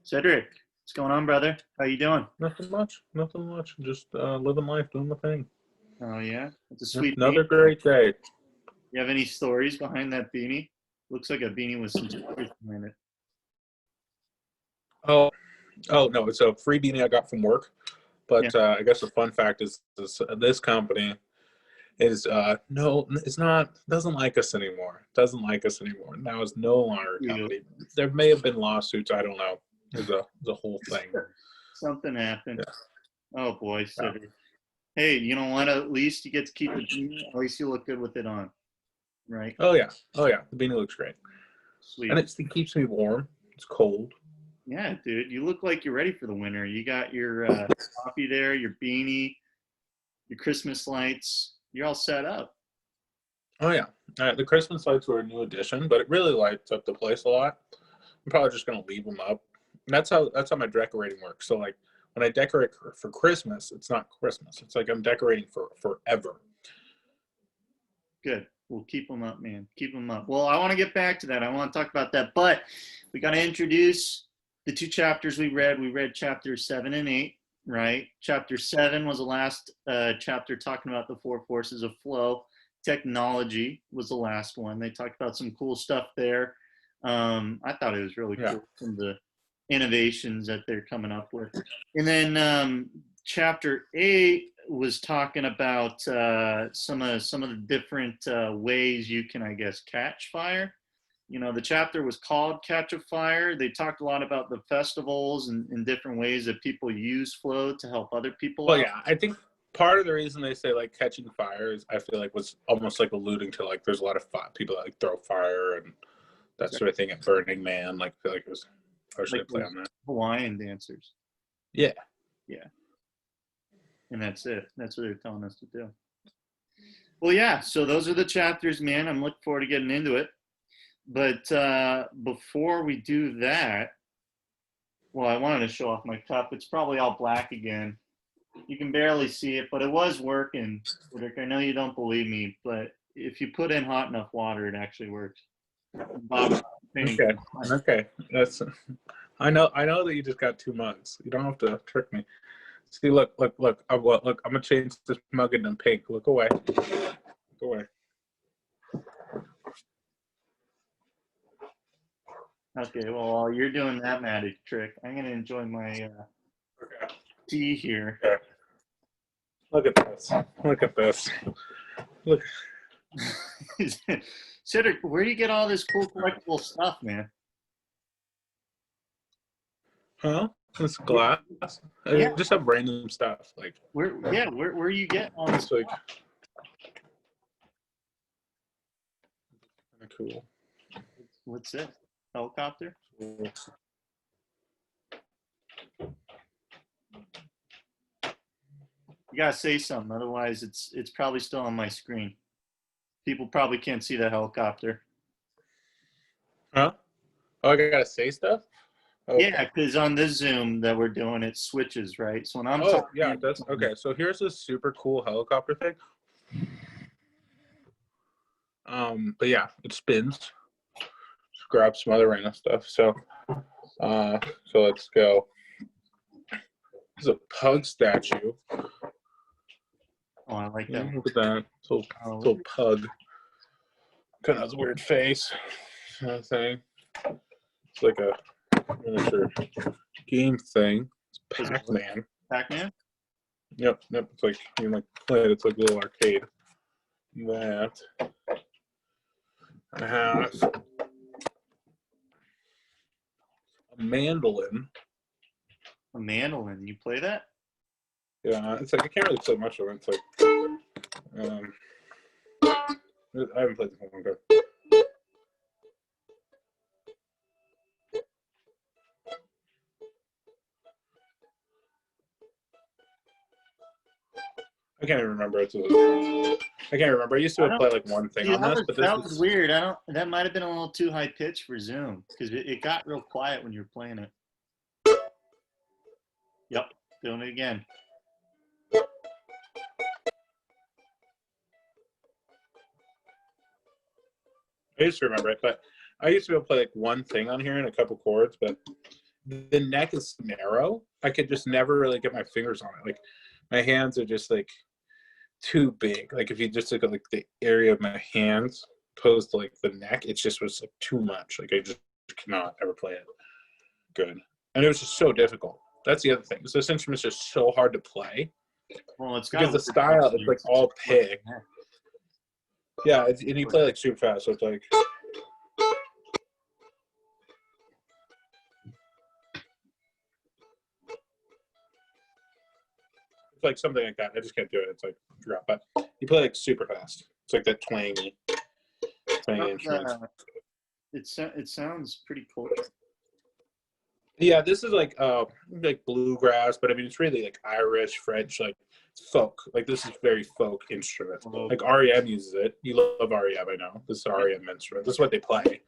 Cedric, what's going on, brother? How you doing? Nothing much. Nothing much. Just living life, doing my thing. Oh yeah, it's a sweet Another beanie. great day. You have any stories behind that beanie? Looks like a beanie with some stories behind it. Oh, no, it's a free beanie I got from work. Yeah. But I guess the fun fact is this company is no, it's not. Doesn't like us anymore. Doesn't like us anymore. Now it's no longer a You. company. There may have been lawsuits. I don't know. There's a whole thing. Something happened. Yeah. Oh boy, Yeah. Cedric. Hey, you know what? At least you get to keep the beanie. At least you look good with it on, right? Oh yeah. Oh yeah. The beanie looks great, and Sweet. it keeps me warm. It's cold. Yeah, dude. You look like you're ready for the winter. You got your coffee there, your beanie, your Christmas lights. You're all set up. Oh yeah. The Christmas lights were a new addition, but it really lights up the place a lot. I'm probably just gonna leave them up. And that's how my decorating works. So like when I decorate for Christmas, it's not Christmas. It's like I'm decorating for forever. Good. We'll keep them up, man. Keep them up. Well, I want to get back to that. I want to talk about that, but we got to introduce the two chapters we read. We read chapters 7 and 8, right? Chapter 7 was the last chapter talking about the four forces of flow. Technology was the last one. They talked about some cool stuff there. I thought it was really Yeah. cool, some of the innovations that they're coming up with. And then chapter 8 was talking about some of the different ways you can, I guess, catch fire. You know, the chapter was called Catch a Fire. They talked a lot about the festivals and different ways that people use flow to help other people Well, out. yeah, I think part of the reason they say like catching fire is I feel like was almost like alluding to like there's a lot of people that like throw fire and that sort of thing at Burning Man. Like I feel like it was partially Like a play those on that. Hawaiian dancers. Yeah. Yeah. And that's it. That's what they're telling us to do. Well, yeah. So those are the chapters, man. I'm looking forward to getting into it. But before we do that, well, I wanted to show off my cup. It's probably all black again. You can barely see it, but it was working. Rick, I know you don't believe me, but if you put in hot enough water, it actually works. Bob, Okay. Okay. That's I know that you just got 2 months. You don't have to trick me. See, look. Look, I'm gonna change this mug into pink. Look away. Look away. Okay, well, while you're doing that magic trick, I'm going to enjoy my Okay. tea here. Okay. Look at this. Look at this. Look. Cedric, where do you get all this cool collectible stuff, man? Huh? This glass. Yeah. I just have random stuff like. Where you get all this It's like stuff? kind of cool. What's this? Helicopter? Cool. You gotta say something, otherwise it's probably still on my screen. People probably can't see the helicopter. Huh? Oh, I gotta say stuff. Okay. Yeah, because on this Zoom that we're doing, it switches, right? So when I'm Oh talking, yeah, that's okay. So here's this super cool helicopter thing. But yeah, it spins. Just grab some other random stuff. So let's go. There's a pug statue. oh, I like that. Look at that. Little pug. Kind of has a weird face. Kind of thing. It's like a miniature game thing. It's Pac-Man. Pac-Man? Yep. It's like you can like play it. It's like a little arcade. That. I have a mandolin. A mandolin. You play that? Yeah, it's like I can't really play much of it. It's like I haven't played this in a long time. I can't even remember. I can't remember. I used to play like one thing on this, but that was weird. That might have been a little too high pitched for Zoom because it got real quiet when you were playing it. Yep, doing it again. I used to remember it, but I used to be able to play like one thing on here and a couple chords, but the neck is narrow. I could just never really get my fingers on it. Like my hands are just like too big. Like if you just look at like the area of my hands opposed to like the neck, it just was like too much. Like I just cannot ever play it good. And it was just so difficult. That's the other thing. So this instrument's just so hard to play Well, it's got because the style is like all pick. Yeah, and you play like super fast, so it's like. It's like something like that. I just can't do it. It's like drop, but you play like super fast. It's like that twangy instrument. It sounds pretty cool. Yeah, this is like bluegrass, but I mean it's really like Irish, French, like folk. Like this is very folk instrument. Like REM uses it. You love REM, I know. This is an REM instrument. This is what they play.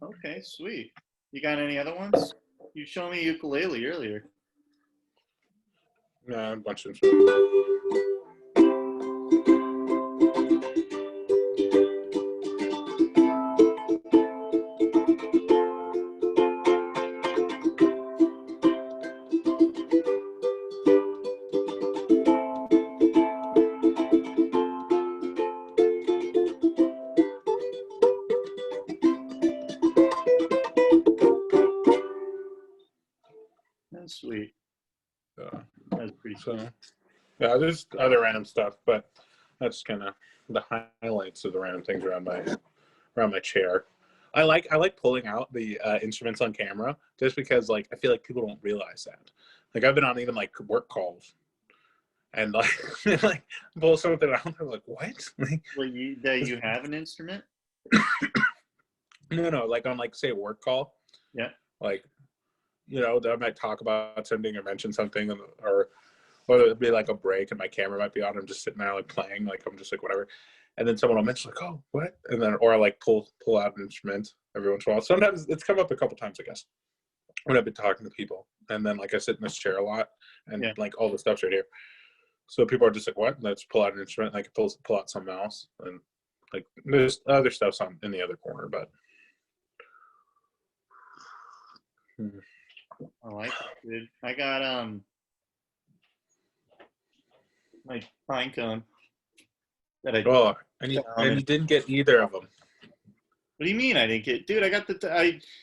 Okay, sweet. You got any other ones? You showed me ukulele earlier. Yeah, a bunch of instruments. That's sweet. That's pretty So, sweet. yeah, there's other random stuff, but that's kind of the highlights of the random things around my chair. I like pulling out the instruments on camera just because like I feel like people don't realize that. Like I've been on even like work calls and like like pull something out. They're like, what? Like, Well, you have an instrument? no, like on like say a work call. Yeah. Like, I might talk about something or mention something, or it'd be like a break and my camera might be on. I'm just sitting there like playing, like I'm just like whatever. And then someone will mention like, oh, what? And then, or I like pull out an instrument every once in a while. Sometimes it's come up a couple times, I guess, when I've been talking to people. And then like I sit in this chair a lot and like all the stuff's right here. So people are just like, what? And let's pull out an instrument. And I can pull out something else. And like there's other stuff's in the other corner, but. I like it, dude. I got my pine cone that I. Oh, and you didn't get either of them. What do you mean I didn't get? Dude, I got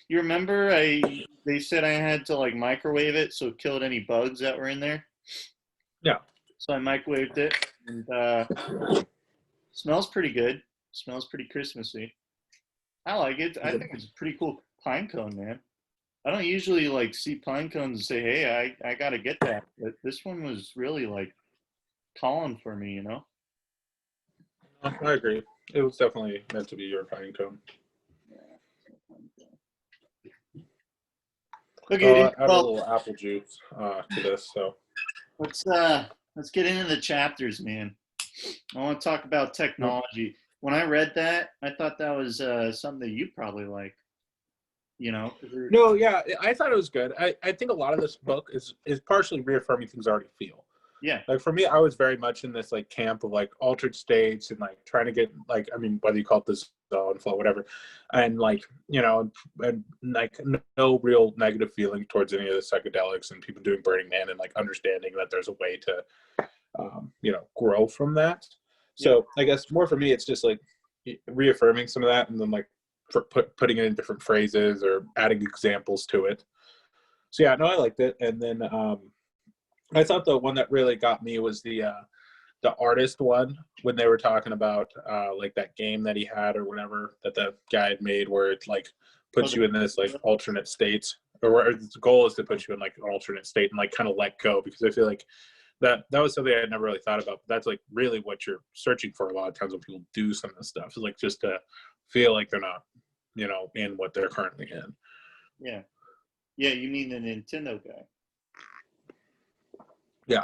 you remember they said I had to like microwave it so it killed any bugs that were in there. Yeah. So I microwaved it and smells pretty good. Smells pretty Christmassy. I like it. I think it's a pretty cool pine cone, man. I don't usually like see pine cones and say, "Hey, I gotta get that." But this one was really like calling for me, you know. I agree. It was definitely meant to be your pine cone. Okay, add a little apple juice to this. So let's get into the chapters, man. I want to talk about technology. When I read that, I thought that was something that you'd probably like. No, yeah, I thought it was good. I think a lot of this book is partially reaffirming things I already feel. Yeah. Like for me, I was very much in this like camp of like altered states and like trying to get like, I mean, whether you call it the zone flow, whatever, and like and like no real negative feeling towards any of the psychedelics and people doing Burning Man and like understanding that there's a way to grow from that. So I guess more for me, it's just like reaffirming some of that and then like putting it in different phrases or adding examples to it. So yeah, no, I liked it. And then I thought the one that really got me was the artist one when they were talking about like that game that he had or whatever that the guy had made where it like puts you in this like alternate state, or the goal is to put you in like an alternate state and like kind of let go, because I feel like that was something I had never really thought about. But that's like really what you're searching for a lot of times when people do some of this stuff, is like just to feel like they're not in what they're currently in. Yeah, you mean the Nintendo guy? Yeah,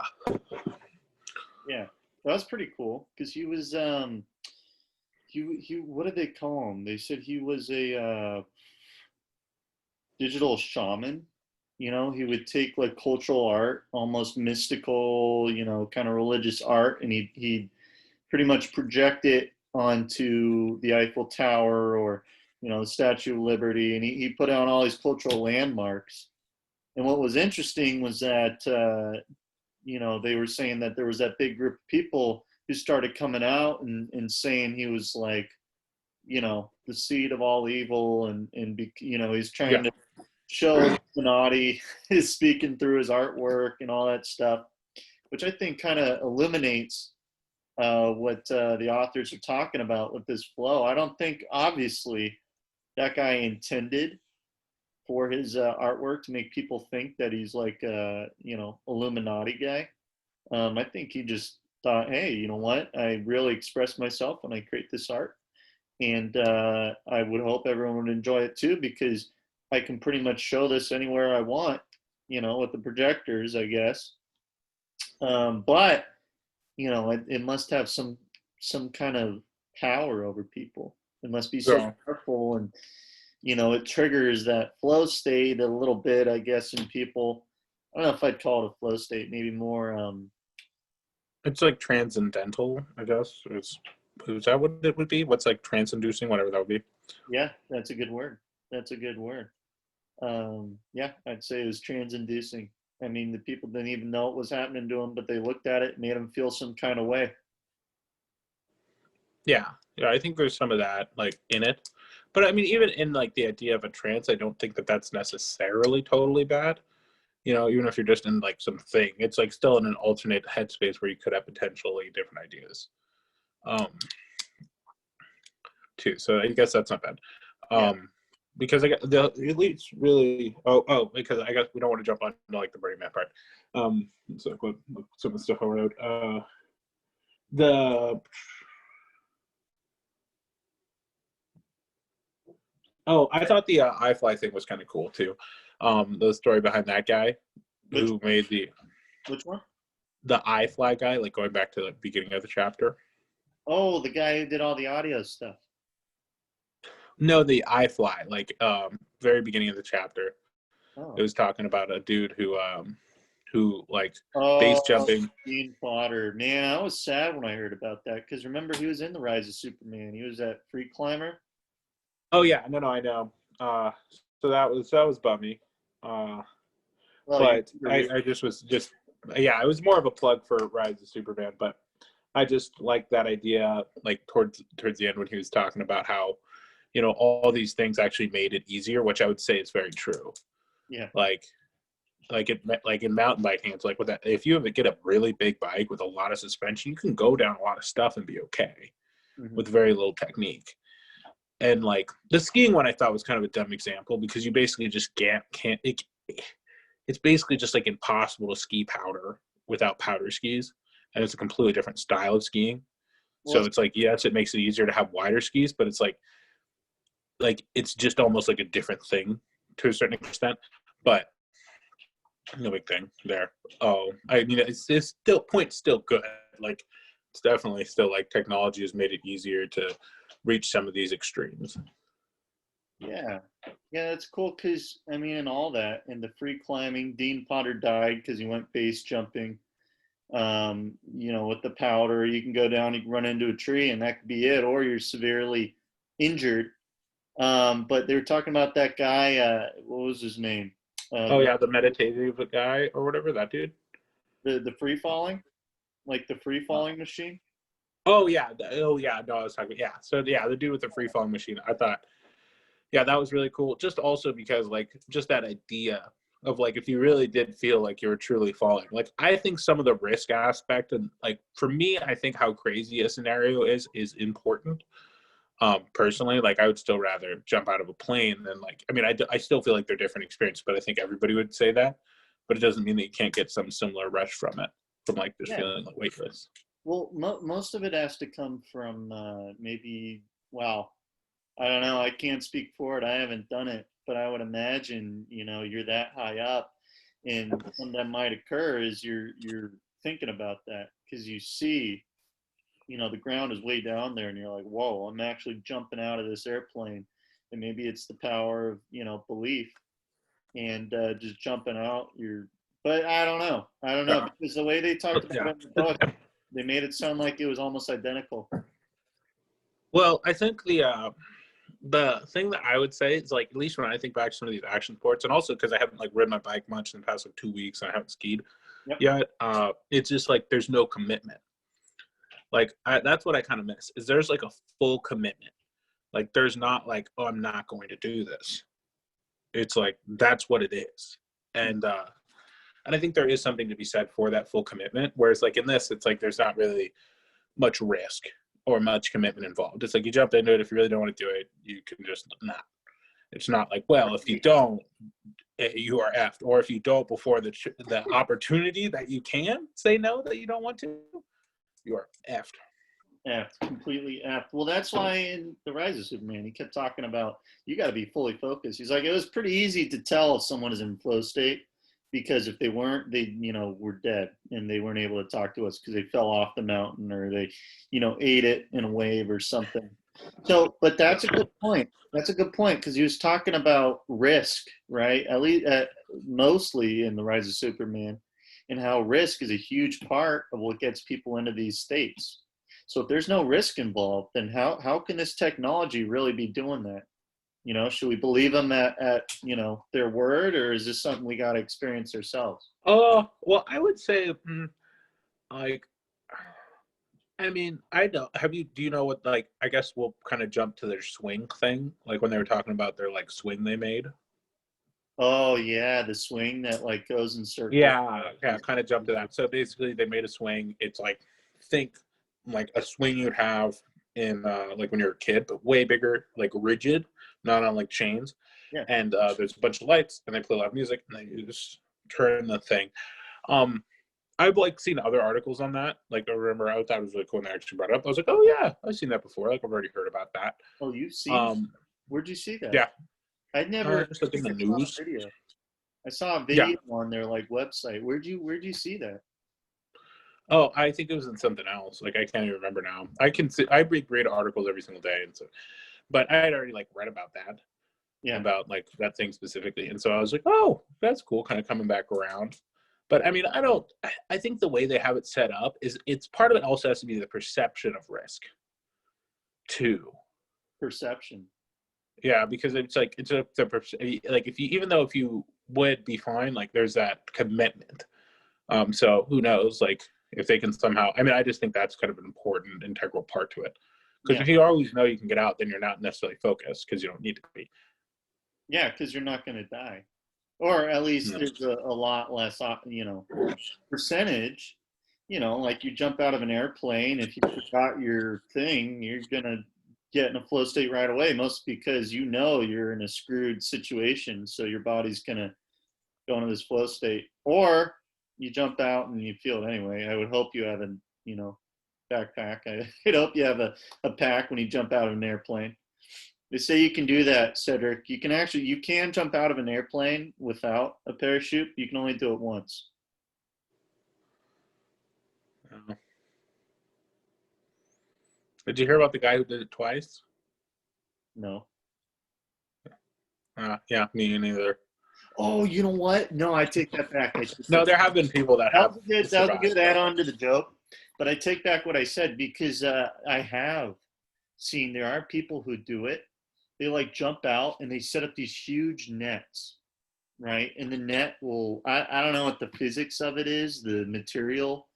that was pretty cool because he was he what did they call him? They said he was a digital shaman. He would take like cultural art, almost mystical, kind of religious art, and he'd pretty much project it onto the Eiffel Tower or the Statue of Liberty, and he put out all these cultural landmarks. And what was interesting was that, they were saying that there was that big group of people who started coming out and saying he was like, the seed of all evil, and he's trying to show Illuminati is speaking through his artwork and all that stuff, which I think kind of illuminates what the authors are talking about with this flow. I don't think, obviously, that guy intended for his artwork to make people think that he's like a Illuminati guy. I think he just thought, hey, you know what? I really express myself when I create this art, and I would hope everyone would enjoy it too, because I can pretty much show this anywhere I want, with the projectors, I guess. But it must have some kind of power over people. It must be so powerful, and it triggers that flow state a little bit, I guess, in people. I don't know if I'd call it a flow state, maybe more. It's like transcendental, I guess. Is that what it would be? What's like trans-inducing, whatever that would be? Yeah, that's a good word. Yeah, I'd say it was trans-inducing. I mean, the people didn't even know what was happening to them, but they looked at it and made them feel some kind of way. Yeah, I think there's some of that like in it. But I mean, even in like the idea of a trance, I don't think that that's necessarily totally bad. Even if you're just in like something, it's like still in an alternate headspace where you could have potentially different ideas. Too. So I guess that's not bad. Because I got the elites really. Because I guess we don't want to jump on like the Burning Man part. So what some of the stuff I wrote. I thought the iFly thing was kind of cool too. The story behind that guy who made which one? The iFly guy, like going back to the beginning of the chapter. Oh, the guy who did all the audio stuff. No, the iFly, like very beginning of the chapter. It was talking about a dude who like base jumping. Dean Potter. Man, I was sad when I heard about that, because remember, he was in the Rise of Superman. He was that free climber. Oh yeah, no, I know. So that was bummy. But I just was it was more of a plug for Rise of Superman, but I just like that idea, like towards the end when he was talking about how, all these things actually made it easier, which I would say is very true. Yeah. Like in mountain biking, it's like with that, if you get a really big bike with a lot of suspension, you can go down a lot of stuff and be okay with very little technique. And like the skiing one, I thought was kind of a dumb example, because you basically just can't. It's basically just like impossible to ski powder without powder skis, and it's a completely different style of skiing. Well, so it's like, yes, it makes it easier to have wider skis, but it's like it's just almost like a different thing to a certain extent. But no big thing there. I mean, it's still good. Like, it's definitely still like technology has made it easier to reach some of these extremes. Yeah, that's cool, because I mean, in all that, in the free climbing, Dean Potter died because he went base jumping. With the powder, you can go down, you can run into a tree, and that could be it, or you're severely injured. But they were talking about that guy. What was his name? The meditative guy or whatever, that dude. The free falling, like the free falling machine. No, I was talking. Yeah, so the dude with the free falling machine. I thought, that was really cool. Just also because like just that idea of like, if you really did feel like you were truly falling, like I think some of the risk aspect, and like for me, I think how crazy a scenario is important. Personally, like I would still rather jump out of a plane than like, I mean, I still feel like they're different experiences, but I think everybody would say that. But it doesn't mean that you can't get some similar rush from it, from like just feeling like weightless. Well, most of it has to come from maybe, wow, I don't know. I can't speak for it. I haven't done it, but I would imagine, you're that high up, and something that might occur is you're thinking about that, because you see, the ground is way down there, and you're like, whoa, I'm actually jumping out of this airplane. And maybe it's the power of, belief, and just jumping out. But I don't know. Because the way they talked about it in the book, they made it sound like it was almost identical. Well, I think the the thing that I would say is like, at least when I think back to some of these action sports, and also because I haven't like ridden my bike much in the past like 2 weeks and I haven't skied Yep. yet, it's just like there's no commitment. Like that's what I kind of miss, is there's like a full commitment. Like there's not like, oh, I'm not going to do this. It's like that's what it is. And I think there is something to be said for that full commitment. Whereas like in this, it's like there's not really much risk or much commitment involved. It's like you jump into it. If you really don't want to do it, you can just not. It's not like, well, if you don't, you are effed. Or if you don't before the opportunity that you can say no, that you don't want to, you are effed. Effed, completely effed. Well, that's why in The Rise of Superman, he kept talking about you got to be fully focused. He's like, it was pretty easy to tell if someone is in flow state, because if they weren't, they, were dead and they weren't able to talk to us because they fell off the mountain or they, ate it in a wave or something. So, but that's a good point. That's a good point, because he was talking about risk, right? At least mostly in The Rise of Superman, and how risk is a huge part of what gets people into these states. So if there's no risk involved, then how can this technology really be doing that? Should we believe them at their word, or is this something we got to experience ourselves? Oh, well, I would say, like, I mean, I don't. Do you know what, like, I guess we'll kind of jump to their swing thing, like when they were talking about their, like, swing they made. Oh, yeah, the swing that, like, goes in circles. Yeah, kind of jump to that. So basically, they made a swing. It's like, think like a swing you'd have in, like, when you're a kid, but way bigger, like, rigid, not on, like, chains. Yeah. And there's a bunch of lights, and they play loud music, and then you just turn the thing. I've like seen other articles on that. Like I remember, I thought it was really cool when they actually brought it up. I was like, oh yeah, I've seen that before. Like I've already heard about that. Oh, you've seen? Where'd you see that? Yeah, I'd never. just like in the news. I saw a Yeah. video on their like website. Where'd you see that? Oh, I think it was in something else. Like I can't even remember now. I read articles every single day, and so, but I had already like read about that. Yeah. About like that thing specifically, and so I was like, oh, that's cool. Kind of coming back around. But I mean, I think the way they have it set up is it's part of it also has to be the perception of risk too. Perception. Yeah, because it's like, like if you would be fine, like there's that commitment. So who knows, like if they can somehow, I mean, I just think that's kind of an important integral part to it. Because if you always know you can get out, then you're not necessarily focused because you don't need to be. Yeah, because you're not going to die. Or at least there's a lot less, percentage. Like you jump out of an airplane, if you forgot your thing, you're going to get in a flow state right away, mostly because you're in a screwed situation. So your body's going to go into this flow state. Or you jump out and you feel it anyway. I would hope you have a, backpack. I'd hope you have a pack when you jump out of an airplane. They say you can do that, Cedric. You can jump out of an airplane without a parachute. You can only do it once. Did you hear about the guy who did it twice? No. Yeah, me neither. Oh, you know what? No, I take that back. No, there have been people that have. That was a good add-on to the joke. But I take back what I said, because I have seen there are people who do it. They like jump out and they set up these huge nets, right? And the net will, I don't know what the physics of it is, the material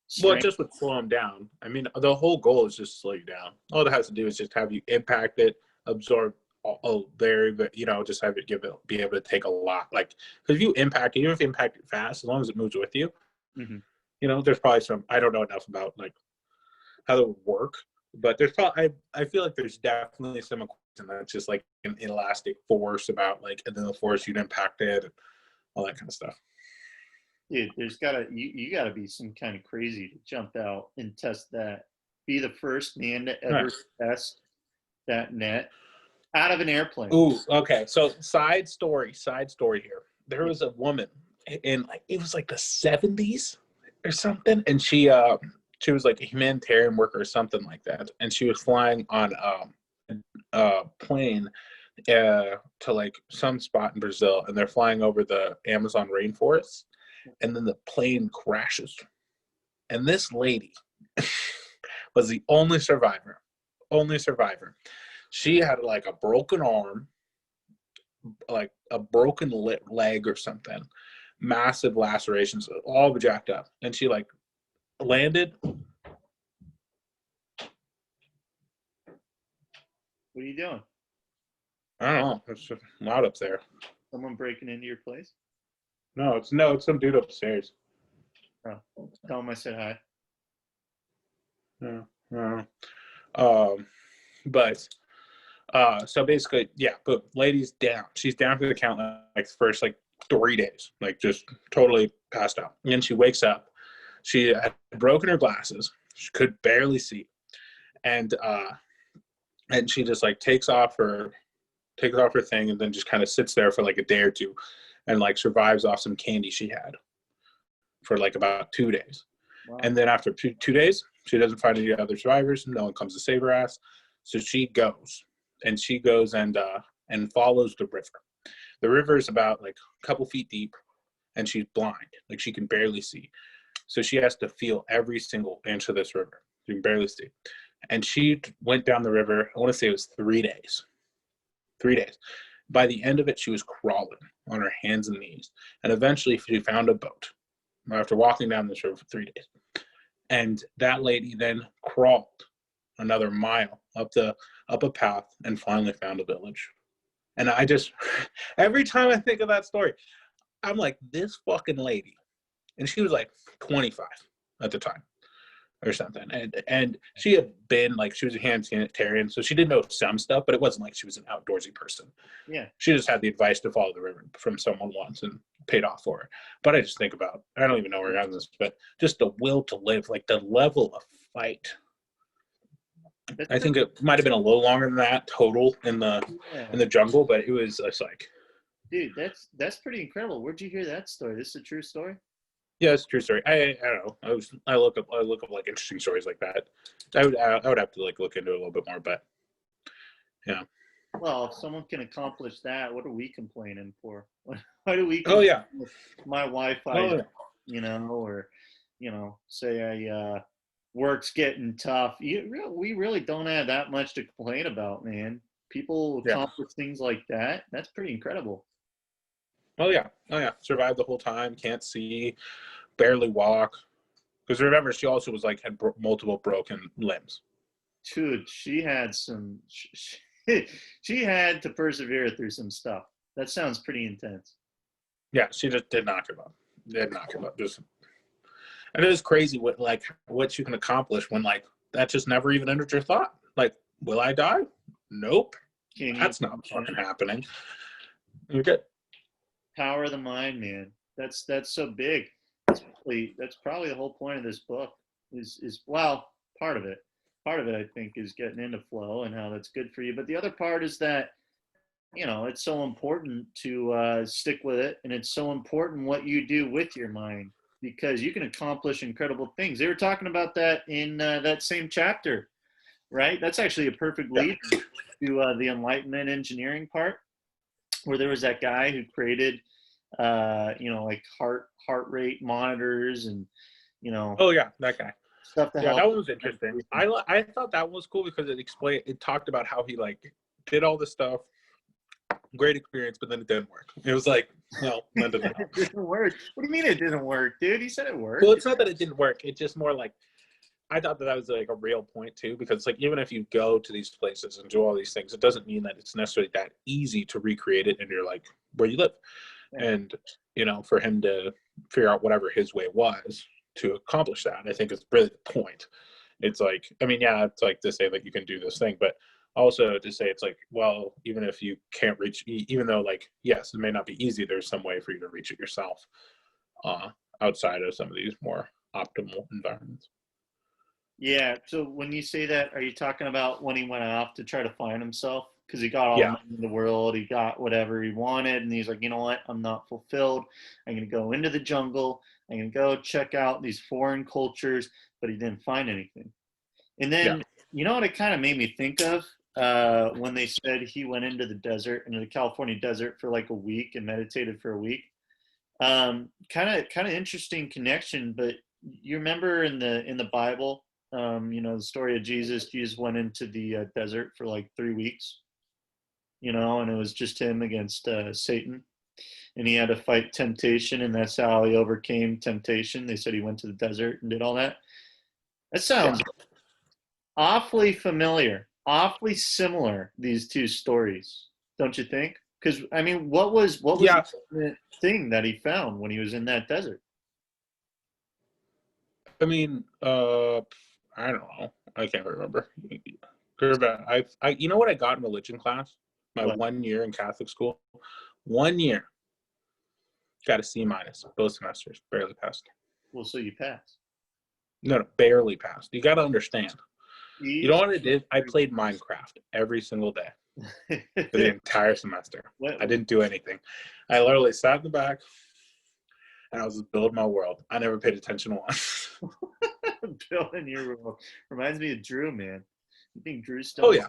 strength. Well, it just would slow them down. I mean, the whole goal is just to slow you down. All it has to do is just have you impact it, absorb just have it be able to take a lot. Like, because if you impact it, even if you impact it fast, as long as it moves with you, there's probably I don't know enough about like how it would work, but there's probably, I feel like there's definitely some equation that's just like an elastic force about like, and then the force you'd impact it and all that kind of stuff. Dude, you gotta be some kind of crazy to jump out and test that. Be the first man to ever test that net out of an airplane. Ooh, okay. So side story here. There was a woman in like, it was like the 70s or something, and she was like a humanitarian worker or something like that, and she was flying on a plane to like some spot in Brazil, and they're flying over the Amazon rainforest, and then the plane crashes, and this lady was the only survivor. She had like a broken arm, like a broken leg or something, massive lacerations, all jacked up. And she like landed. What are you doing? I don't know. It's just loud up there. Someone breaking into your place? No, it's some dude upstairs. Oh, tell him I said hi. Yeah. Yeah. But so basically, yeah, but lady's down. She's down for the count like first like 3 days, like just totally passed out. And then she wakes up. She had broken her glasses. She could barely see. And she just like takes off her thing and then just kind of sits there for like a day or two and like survives off some candy she had for like about 2 days. Wow. And then after 2 days, she doesn't find any other survivors. No one comes to save her ass. So she goes and follows the river. The river is about like a couple feet deep and she's blind. Like she can barely see. So she has to feel every single inch of this river. You can barely see. And she went down the river, I want to say it was 3 days. 3 days. By the end of it, she was crawling on her hands and knees. And eventually she found a boat after walking down this river for 3 days. And that lady then crawled another mile up a path and finally found a village. And I just, every time I think of that story, I'm like, this fucking lady. And she was like 25 at the time or something. And she had been like, she was a humanitarian, so she did know some stuff, but it wasn't like she was an outdoorsy person. Yeah. She just had the advice to follow the river from someone once and paid off for her. But I just think about, I don't even know where I got this, but just the will to live, like the level of fight. I think it might have been a little longer than that total in the jungle, but it was like, dude, that's pretty incredible. Where'd you hear that story? This is a true story? yeah, it's a true story. I don't know. I look up like interesting stories like that. I would have to like look into it a little bit more, but yeah. Well, if someone can accomplish that, what are we complaining for? Why do we? Oh yeah. My Wi-Fi, Oh, yeah. Or say work's getting tough. We really don't have that much to complain about, man. People accomplish things like that. That's pretty incredible. Oh yeah. Survived the whole time. Can't see. Barely walk. Because remember, she also was like had multiple broken limbs. Dude, she had some. She had to persevere through some stuff. That sounds pretty intense. Yeah, she just did not give up. Just, and it is crazy what you can accomplish when like that just never even entered your thought. Like, will I die? Nope. That's not fucking happening. You're good. Power of the mind, man. That's so big. That's probably the whole point of this book. Is well, part of it. Part of it, I think, is getting into flow and how that's good for you. But the other part is that it's so important to stick with it, and it's so important what you do with your mind because you can accomplish incredible things. They were talking about that in that same chapter, right? That's actually a perfect lead to the Enlightenment engineering part, where there was that guy who created, like heart rate monitors and, Oh yeah, that guy. stuff to help. That one was interesting. I thought that was cool because it talked about how he like did all this stuff. Great experience, but then it didn't work. It was like, no, that didn't help. It didn't work. What do you mean it didn't work, dude? He said it worked. Well, it's not that it didn't work. It's just more like I thought that was like a real point too, because it's like even if you go to these places and do all these things, it doesn't mean that it's necessarily that easy to recreate it in your like where you live. Yeah. And for him to figure out whatever his way was to accomplish that, I think is really the point. It's like, I mean, yeah, it's like to say that you can do this thing, but also to say it's like, well, even if you can't reach, even though like, yes, it may not be easy, there's some way for you to reach it yourself outside of some of these more optimal environments. Yeah. So when you say that, are you talking about when he went off to try to find himself? Because he got all the money in the world, he got whatever he wanted, and he's like, you know what? I'm not fulfilled. I'm going to go into the jungle. I'm going to go check out these foreign cultures, but he didn't find anything. And then, you know what it kind of made me think of? When they said he went into the California desert for like a week and meditated for a week. Kind of interesting connection, but you remember in the Bible The story of Jesus. Jesus went into the desert for like 3 weeks, and it was just him against Satan. And he had to fight temptation, and that's how he overcame temptation. They said he went to the desert and did all that. That Yeah. sounds awfully familiar, awfully similar, these two stories, don't you think? Because I mean, what was Yeah. the ultimate thing that he found when he was in that desert? I mean, I don't know. I can't remember. You know what I got in religion class? My What? 1 year in Catholic school. 1 year. Got a C minus both semesters. Barely passed. Well, so you passed. No, barely passed. You got to understand. You know Each. what I did? I played Minecraft every single day for the entire semester. What? I didn't do anything. I literally sat in the back and I was just building my world. I never paid attention once. Building your world reminds me of Drew, man. You think Drew Oh still? yeah.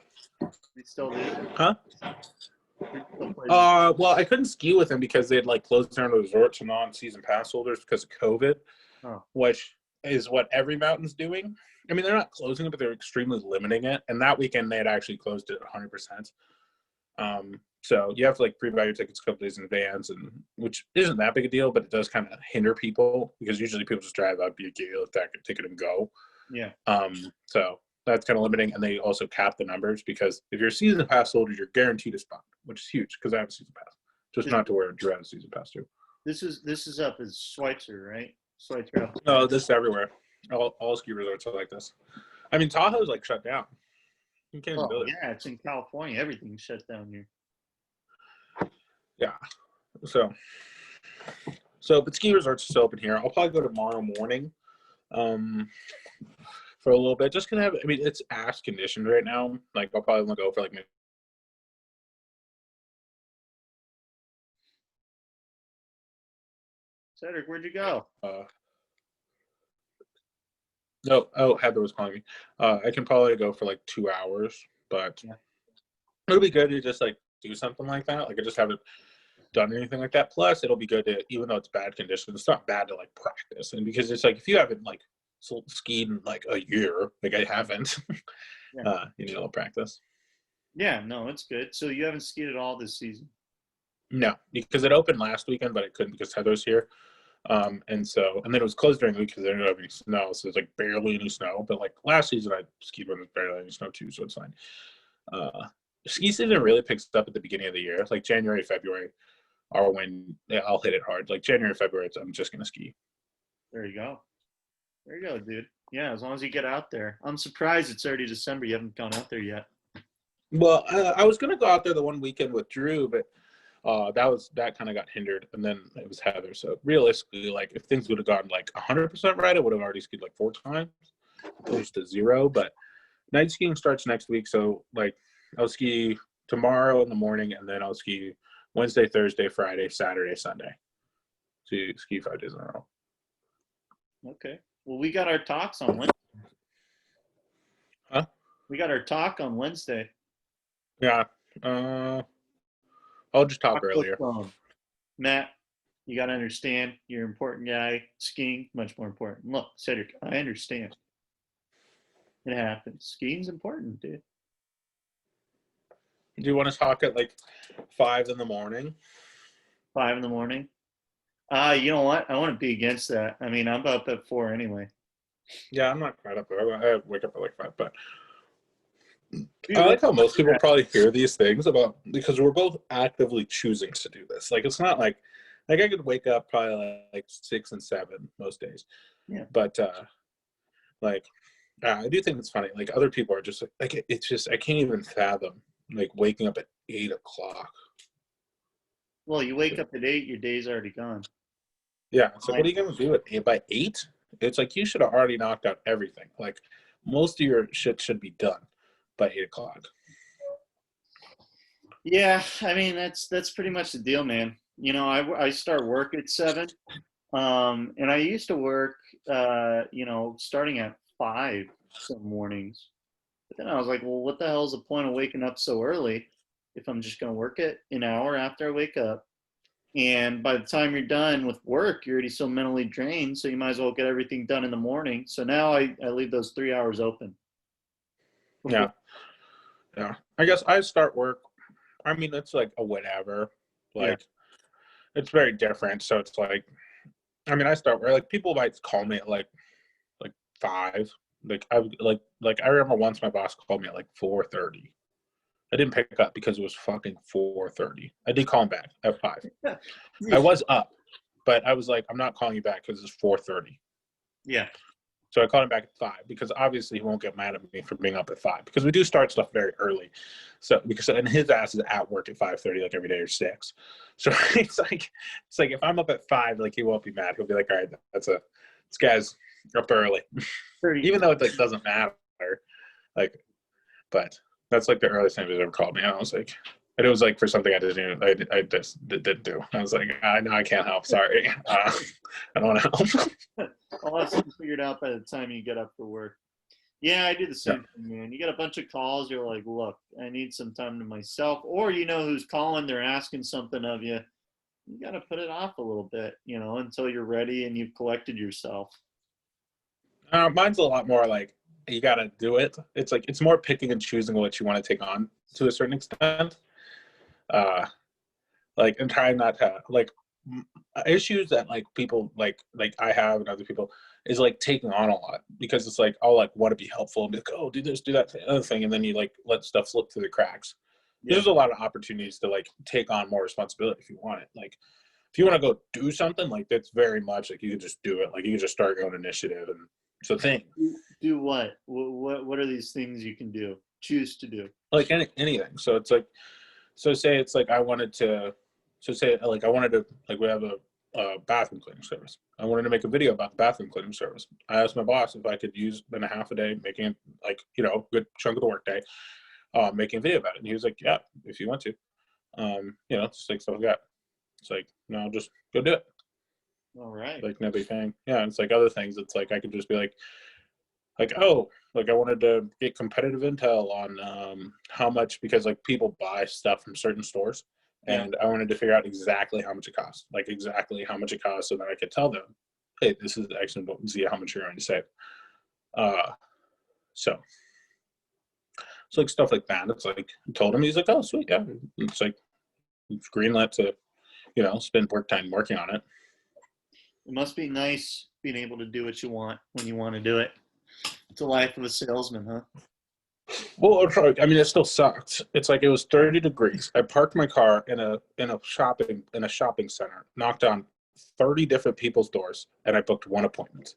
He still do? Huh? Drew still plays. Well, I couldn't ski with him because they had like closed down the resort to non-season pass holders because of COVID, Oh, which is what every mountain's doing. I mean, they're not closing it, but they're extremely limiting it. And that weekend, they had actually closed it 100%. So you have to like pre-buy your tickets a couple days in advance, and which isn't that big a deal, but it does kind of hinder people because usually people just drive up, get a ticket, and go. yeah. So that's kind of limiting, and they also cap the numbers because if you're a season pass holder, you're guaranteed a spot, which is huge because I have a season pass. Just This, not to where Drew had a season pass too. this is up as Schweitzer, right? Schweitzer up. Oh, this is everywhere. All ski resorts are like this. I mean, Tahoe's like shut down. You can't even Oh build it. yeah, it's in California. Everything's shut down here. Yeah. So but ski resorts are still open here. I'll probably go tomorrow morning. For a little bit, just gonna have. I mean, it's ass conditioned right now. Like, I'll probably want to go for like maybe. Cedric, where'd you go? No, oh, Heather was calling me. I can probably go for like 2 hours, but Yeah. it'll be good to just like do something like that. Like, I just haven't done anything like that. Plus, it'll be good to, even though it's bad conditions, it's not bad to like practice. And because it's like if you haven't like skied in like a year, like I haven't, Yeah. you need a little practice. Yeah, no, it's good. So you haven't skied at all this season. No, because it opened last weekend, but it couldn't because Heather's here. And then it was closed during the week because there didn't have any snow, so there's like barely any snow. But like last season, I skied when there's barely any snow too, so it's fine. Ski season really picks up at the beginning of the year, like January, February, are when I'll hit it hard. Like January, February, I'm just gonna ski. There you go. There you go, dude. Yeah, as long as you get out there. I'm surprised it's already December. You haven't gone out there yet. Well, I was gonna go out there the one weekend with Drew, but that kind of got hindered, and then it was Heather. So realistically, like if things would have gone like 100% right, I would have already skied like 4 times, opposed to 0. But night skiing starts next week, so like I'll ski tomorrow in the morning, and then I'll ski Wednesday, Thursday, Friday, Saturday, Sunday. So you ski 5 days in a row. Okay. Well, we got our talks on Wednesday. Huh? We got our talk on Wednesday. Yeah. I'll just talk Talk with earlier. Matt, you got to understand, you're an important guy. Skiing, much more important. Look, Cedric, I understand. It happens. Skiing's important, dude. Do you want to talk at like 5 in the morning? 5 in the morning. You know what? I want to be against that. I mean, I'm up at 4 anyway. Yeah, I'm not quite up there. I wake up at like 5, but Be I real- like how most people probably hear these things about because we're both actively choosing to do this. Like it's not like I could wake up probably like 6 and 7 most days. Yeah. But like I do think it's funny. Like other people are just like it's just I can't even fathom like waking up at 8 o'clock. Well, you wake up at 8, your day's already gone. Yeah, it's like what are you gonna do at 8 by 8? It's like you should have already knocked out everything. Like most of your shit should be done by 8 o'clock. Yeah, I mean that's pretty much the deal, man. I start work at 7, and I used to work, starting at 5 some mornings. But then I was like, well, what the hell is the point of waking up so early if I'm just gonna work it an hour after I wake up, And by the time you're done with work, you're already so mentally drained. So you might as well get everything done in the morning. So now I leave those 3 hours open. Yeah. Yeah. I guess I start work. I mean, it's like a whatever. Yeah. Like, it's very different. So it's like, I mean, I start work. Like, people might call me at like 5. Like I remember once my boss called me at like 4:30. I didn't pick up because it was fucking 4:30. I did call him back at 5. I was up, but I was like, I'm not calling you back because it's 4:30. Yeah. So I called him back at 5 because obviously he won't get mad at me for being up at 5 because we do start stuff very early. So and his ass is at work at 5:30 like every day or 6. So it's like if I'm up at 5, like he won't be mad. He'll be like, all right, this guy's up early, even though it like doesn't matter. Like, but that's like the earliest time he's ever called me. And I was like, and it was like for something I just didn't do. I was like, no, I can't help. Sorry, I don't want to help. I'll have something figured out by the time you get up for work. Yeah, I do the same thing, man. You get a bunch of calls, you're like, look, I need some time to myself. Or you know who's calling, they're asking something of you. You got to put it off a little bit, until you're ready and you've collected yourself. Mine's a lot more like, you got to do it. It's like, it's more picking and choosing what you want to take on to a certain extent. Like, and trying not to, like, issues that like people like I have and other people is like taking on a lot because it's like I'll like want to be helpful and be like, oh, do this, do that, other thing, and then you like let stuff slip through the cracks. Yeah. There's a lot of opportunities to like take on more responsibility if you want it. Like if you want to go do something, like that's very much like you can just do it. Like you can just start your own initiative, and it's a thing. Do what? What are these things you can do? Choose to do? Like anything. So it's like, so say it's like I wanted to like we have a bathroom cleaning service. I wanted to make a video about the bathroom cleaning service. I asked my boss if I could use in a half a day making it like, a good chunk of the work day, making a video about it. And he was like, yeah, if you want to, just like stuff like that. It's like, no, just go do it. All right. Like no big thing. Yeah. It's like other things. It's like, I could just be like, oh, like I wanted to get competitive intel on how much, because like people buy stuff from certain stores. And I wanted to figure out exactly how much it costs, so that I could tell them, hey, this is actually see how much you're going to save. So like stuff like that. It's like I told him, he's like, oh, sweet, yeah. It's like it's greenlit to, spend work time working on it. It must be nice being able to do what you want when you want to do it. It's a life of a salesman, huh? Well, I mean, it still sucks. It's like it was 30 degrees. I parked my car in a shopping center, knocked on 30 different people's doors, and I booked one appointment.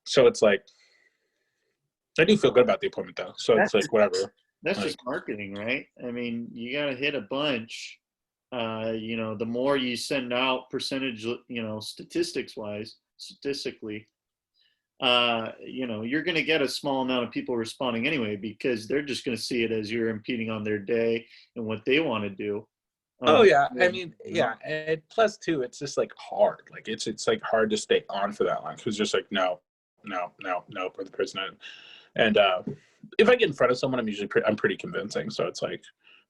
So it's like I do feel good about the appointment though. So it's like whatever. That's just marketing, right? I mean, you got to hit a bunch. The more you send out percentage, statistically, you're going to get a small amount of people responding anyway, because they're just going to see it as you're impeding on their day and what they want to do. Oh yeah, I mean, yeah, and plus too, it's just like hard. Like it's like hard to stay on for that long because just like no, for the person. And if I get in front of someone, I'm pretty convincing. So it's like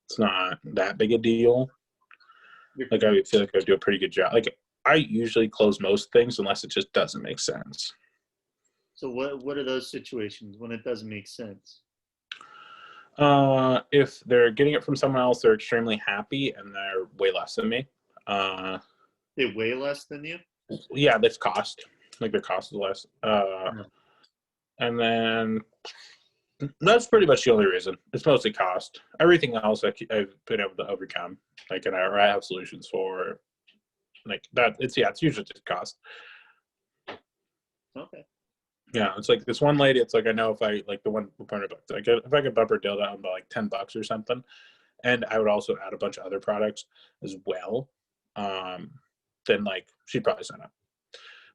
it's not that big a deal. Like I feel like I do a pretty good job. Like I usually close most things unless it just doesn't make sense. So what are those situations when it doesn't make sense? If they're getting it from someone else, they're extremely happy and they're way less than me. They way less than you? Yeah, that's cost. Like their cost is less. And then that's pretty much the only reason. It's mostly cost. Everything else I've been able to overcome. Like, and I have solutions for. Like that. It's usually just cost. Okay. Yeah, it's like this one lady. It's like I know if I like the one opponent, like if I could bump her deal down by like $10 or something, and I would also add a bunch of other products as well. Then like she'd probably sign up.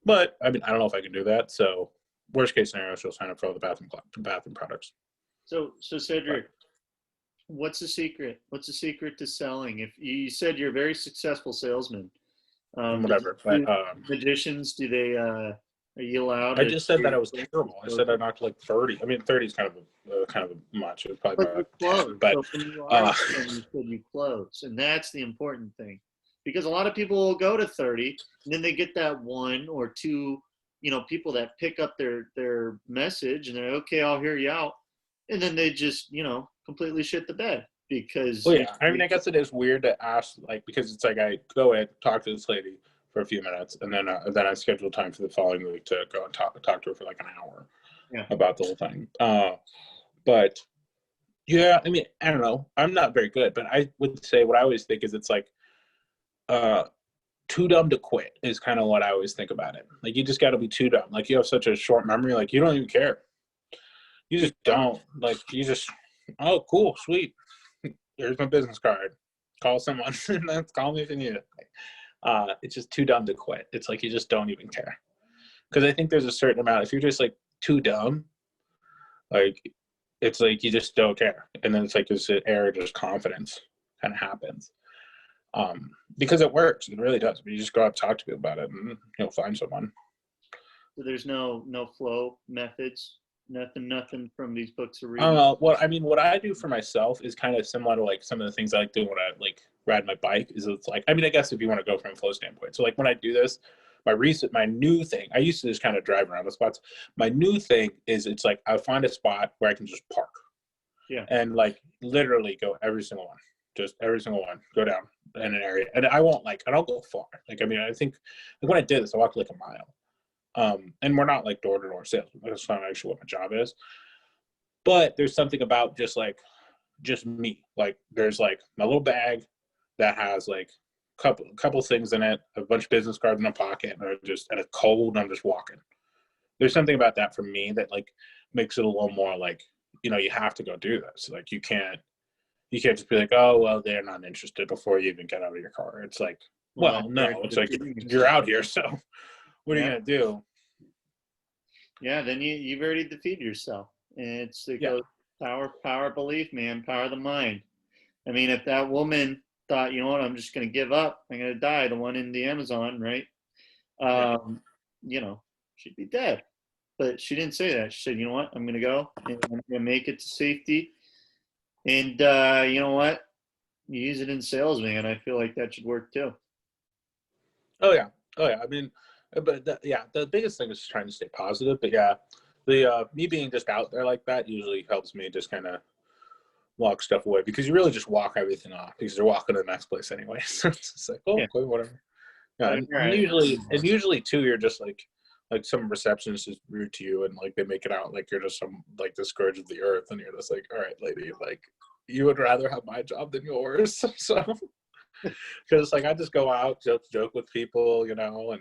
But I mean, I don't know if I can do that. So worst case scenario, she'll sign up for all the bathroom products. So Cedric, what's the secret? What's the secret to selling? If you said you're a very successful salesman, Whatever. Magicians, do they? Are you allowed? I just said that I was terrible. I said I knocked like 30. I mean, 30 is kind of much. It was probably but you close. but so when you are, you said you close, and that's the important thing. because a lot of people will go to 30 and then they get that one or two, people that pick up their message and they're like, okay, I'll hear you out. And then they just, completely shit the bed because. Well, yeah. I mean, I guess it is weird to ask, like, because it's like I go in, talk to this lady for a few minutes, and then I schedule time for the following week to go and talk to her for like an hour about the whole thing. But yeah, I mean, I don't know. I'm not very good, but I would say what I always think is it's like too dumb to quit is kind of what I always think about it. Like, you just got to be too dumb. Like, you have such a short memory. Like, you don't even care. You just don't. Like, you just, oh, cool, sweet. Here's my business card. Call someone. Call me if you need it. It's just too dumb to quit. It's like you just don't even care. Because I think there's a certain amount. If you're just like too dumb, like it's like you just don't care, and then it's like this air of just confidence kind of happens. Because it works. It really does. But you just go out and talk to people about it, and you'll find someone. So there's no flow methods. Nothing from these books to read. Well, I mean, what I do for myself is kind of similar to like some of the things I like doing when I like ride my bike. Is it's like, I mean, I guess if you want to go from a flow standpoint, so like when I do this, my new thing, I used to just kind of drive around the spots. My new thing is it's like I find a spot where I can just park, and like literally go every single one, go down in an area, and I don't go far. Like, I mean, I think like when I did this, I walked like a mile. And we're not like door-to-door sales. That's not actually what my job is. But there's something about just me. Like, there's like my little bag that has like a couple things in it, a bunch of business cards in a pocket, and a cold, and I'm just walking. There's something about that for me that like makes it a little more like, you have to go do this. Like, you can't just be like, oh, well, they're not interested before you even get out of your car. It's like, well, no, it's like you're out here, so what are you gonna do? Yeah, then you've already defeated yourself. And goes power of belief, man, power of the mind. I mean, if that woman thought, you know what, I'm just gonna give up, I'm gonna die, the one in the Amazon, right? She'd be dead. But she didn't say that. She said, you know what, I'm gonna go and I'm gonna make it to safety. And you know what? You use it in sales, man. I feel like that should work too. Oh yeah. I mean, but the biggest thing is trying to stay positive. But yeah, the me being just out there like that usually helps me just kind of walk stuff away, because you really just walk everything off because you're walking to the next place anyway. So it's just like, okay, whatever. Yeah, and usually too, you're just like some receptionist is rude to you, and like they make it out like you're just some like the scourge of the earth, and you're just like, all right, lady, like you would rather have my job than yours. So because like I just go out, joke with people, and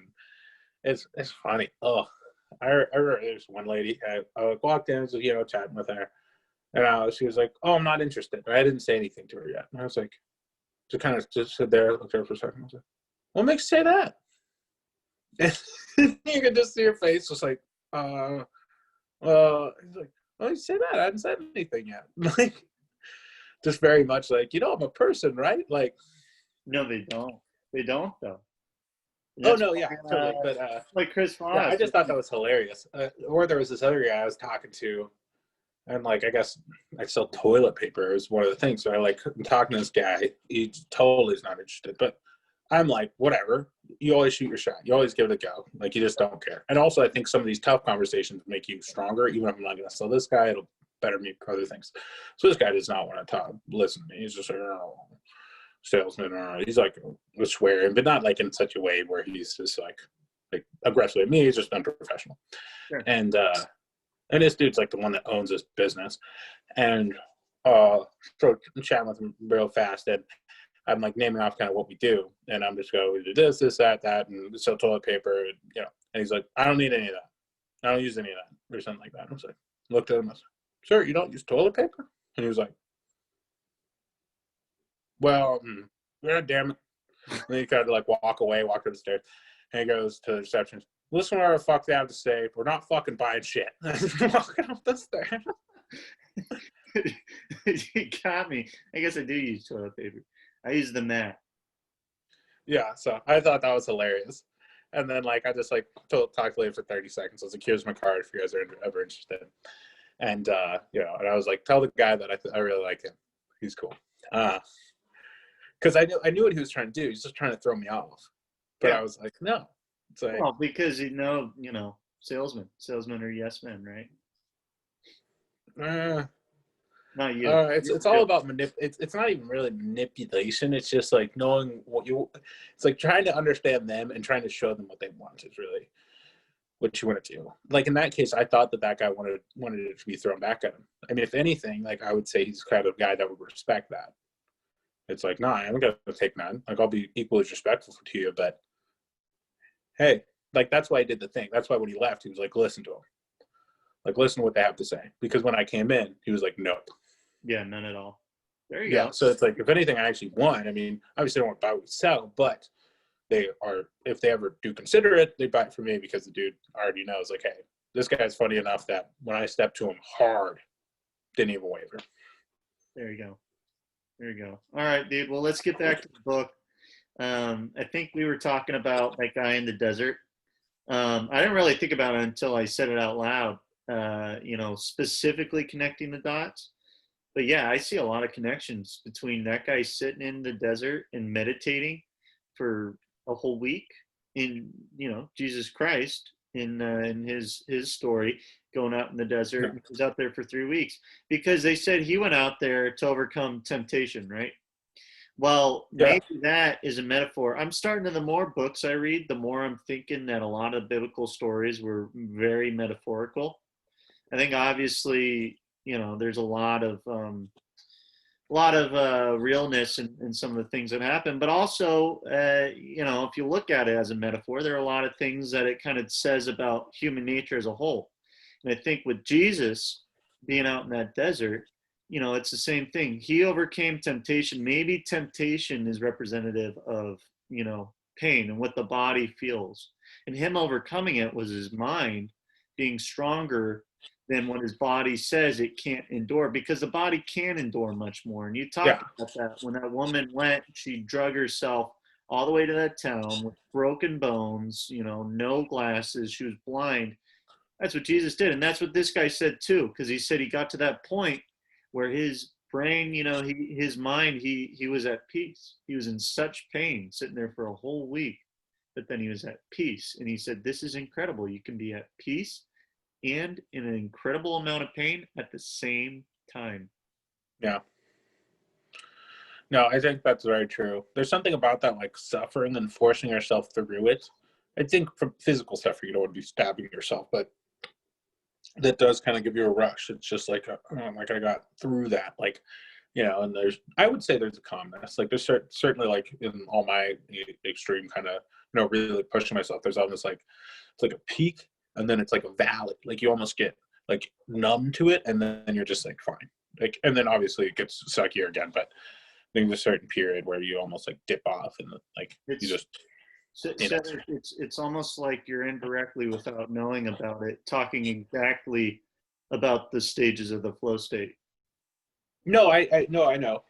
it's funny. Oh, I remember there's one lady. I walked in, so chatting with her, and she was like, "Oh, I'm not interested." I didn't say anything to her yet, and I was like, just kind of just stood there, looked at her for a second. I was like, "What makes you say that?" And you could just see her face, just like, he's like, "Oh, you say that? I haven't said anything yet." Like, just very much like, I'm a person, right? Like, no, they don't. They don't though. Oh no, yeah, totally. But like Chris Voss. Yeah, I just thought that was hilarious. Or there was this other guy I was talking to, and like I guess I sell toilet paper is one of the things. So I'm talking to this guy. He totally is not interested. But I'm like, whatever. You always shoot your shot. You always give it a go. Like, you just don't care. And also, I think some of these tough conversations make you stronger. Even if I'm not going to sell this guy, it'll better me for other things. So this guy does not want to listen to me. He's just like, oh, salesman. He's like swearing, but not like in such a way where he's just like aggressive at me. He's just unprofessional. Sure. And this dude's like the one that owns this business. And so I'm chatting with him real fast, and I'm like naming off kind of what we do, and I'm just going, we do this, that, and sell toilet paper, and he's like, I don't need any of that. I don't use any of that, or something like that. And I was like, looked at him, I was like, sir, you don't use toilet paper? And he was like, well, God damn it. And then he kind of like walk to the stairs, and he goes to the receptionist, listen to what the fuck they have to say. We're not fucking buying shit. Walking up the stairs. You got me. I guess I do use toilet paper. I use the mat. Yeah, so I thought that was hilarious. And then like I just like talked to him for 30 seconds. I was like, here's my card if you guys are ever interested. And and I was like, tell the guy that I really like him. He's cool. because I knew what he was trying to do. He's just trying to throw me off. But Yeah. I was like, no. It's like, Well, because salesmen are yes men, right? uh, Not you. it's all about it's not even really manipulation. It's just like knowing what you. It's like trying to understand them and trying to show them what they want is really what you want to do. Like in that case, I thought that guy wanted it to be thrown back at him. I mean, if anything, like I would say he's kind of guy that would respect that. It's like, no, I'm gonna take none. Like I'll be equally as respectful to you, but hey, like that's why I did the thing. That's why when he left, he was like, listen to him. Like listen to what they have to say. Because when I came in, he was like, nope. Yeah, none at all. There you Yeah. go. So it's like if anything I actually want, I mean, obviously I don't want to buy what we sell, but they are if they ever do consider it, they buy it from me because the dude already knows, like, hey, this guy's funny enough that when I stepped to him hard, didn't even waver. There you go. There you go. All right, dude. Well, let's get back to the book. I think we were talking about that guy in the desert. I didn't really think about it until I said it out loud, specifically connecting the dots. But yeah, I see a lot of connections between that guy sitting in the desert and meditating for a whole week in, Jesus Christ in his story going out in the desert. Yeah. And he was out there for 3 weeks because they said he went out there to overcome temptation, right? Well, Yeah. maybe that is a metaphor. I'm starting to, the more books I read, the more I'm thinking that a lot of biblical stories were very metaphorical. I think obviously, there's a lot of realness in some of the things that happen, but also, if you look at it as a metaphor, there are a lot of things that it kind of says about human nature as a whole. And I think with Jesus being out in that desert, it's the same thing. He overcame temptation. Maybe temptation is representative of, pain and what the body feels. And him overcoming it was his mind being stronger than what his body says it can't endure, because the body can endure much more. And you Yeah. talked about that when that woman went, she drug herself all the way to that town with broken bones, no glasses, she was blind. That's what Jesus did. And that's what this guy said too, because he said he got to that point where his brain, his mind, he was at peace. He was in such pain sitting there for a whole week, but then he was at peace. And he said, this is incredible. You can be at peace and in an incredible amount of pain at the same time. Yeah. No, I think that's very true. There's something about that, like suffering and forcing yourself through it. I think from physical suffering, you don't want to be stabbing yourself, but that does kind of give you a rush. It's just like, like I got through that, like, and I would say there's a calmness. Like there's certainly like in all my extreme kind of, really pushing myself, there's almost like, it's like a peak and then it's like a valley. Like you almost get like numb to it and then you're just like, fine. Like, and then obviously it gets suckier again, but there's a certain period where you almost like dip off and like you just it's almost like you're indirectly, without knowing about it, talking exactly about the stages of the flow state. no, I no, I know.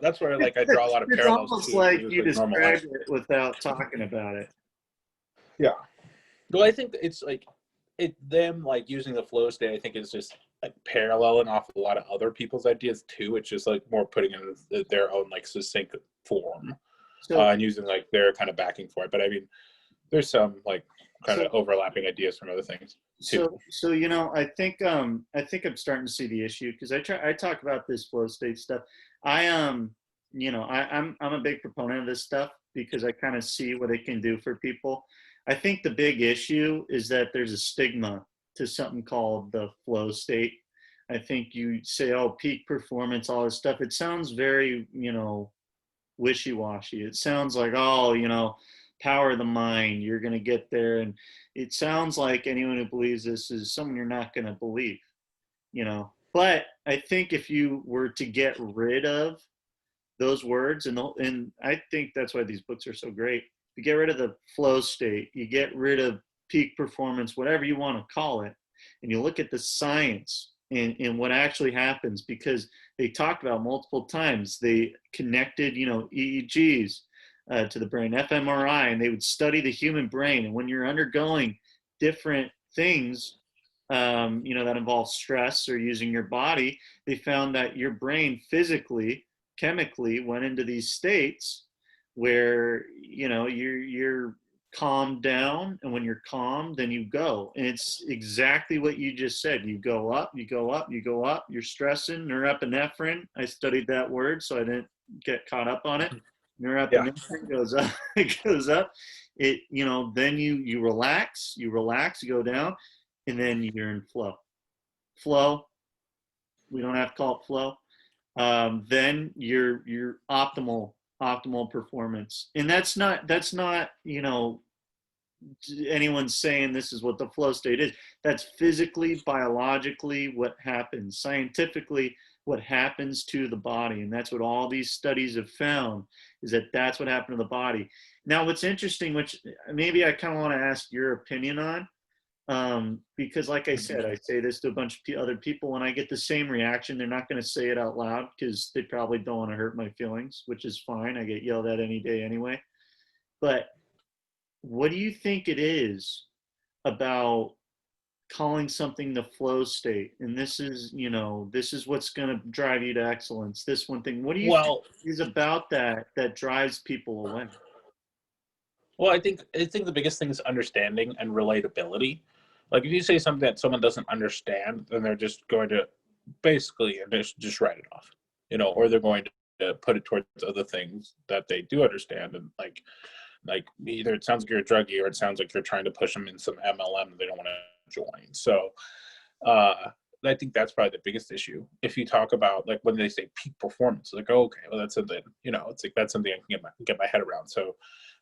That's where like I draw a lot of It's parallels almost to like just you like normal life. described it without talking about it. Yeah. Well, I think it's like them like using the flow state. I think is just like paralleling off a lot of other people's ideas too. It's just like more putting it in their own like succinct form, So, and using like their kind of backing for it. But I mean, there's some like kind so, of overlapping ideas from other things too. so I think I'm starting to see the issue, because I talk about this flow state stuff. I I'm a big proponent of this stuff because I kind of see what it can do for people. I think the big issue is that there's a stigma to something called the flow state. I think you say, oh, peak performance, all this stuff. It sounds very, wishy-washy. It sounds like, oh, power of the mind, you're going to get there. And it sounds like anyone who believes this is someone you're not going to believe, But I think if you were to get rid of those words, and I think that's why these books are so great. You get rid of the flow state, you get rid of peak performance, whatever you want to call it, and you look at the science and what actually happens, because they talked about multiple times. They connected, EEGs to the brain, fMRI, and they would study the human brain. And when you're undergoing different things, that involve stress or using your body, they found that your brain physically chemically went into these states where, you're calmed down, and when you're calm, then you go. And it's exactly what you just said. You go up, you go up, you go up. You're stressing. Norepinephrine, I studied that word so I didn't get caught up on it. Yeah. Norepinephrine goes up. It goes up. Then you relax, you go down, and then you're in flow. We don't have to call it flow. Then your optimal performance. And that's not anyone's saying this is what the flow state is. That's physically, biologically what happens. Scientifically, what happens to the body. And that's what all these studies have found, is that that's what happened to the body. Now, what's interesting, which maybe I kind of want to ask your opinion on, because like I said, I say this to a bunch of other people and I get the same reaction. They're not going to say it out loud because they probably don't want to hurt my feelings, which is fine. I get yelled at any day anyway. But what do you think it is about calling something the flow state? And this is what's going to drive you to excellence. This one thing. What do you think Well, is about that drives people away? Well, I think the biggest thing is understanding and relatability. Like if you say something that someone doesn't understand, then they're just going to basically just write it off, or they're going to put it towards other things that they do understand, and like either it sounds like you're a druggie or it sounds like you're trying to push them in some MLM they don't want to join. So I think that's probably the biggest issue. If you talk about like when they say peak performance, like, oh, okay, well that's something, it's like that's something I can get my head around. So,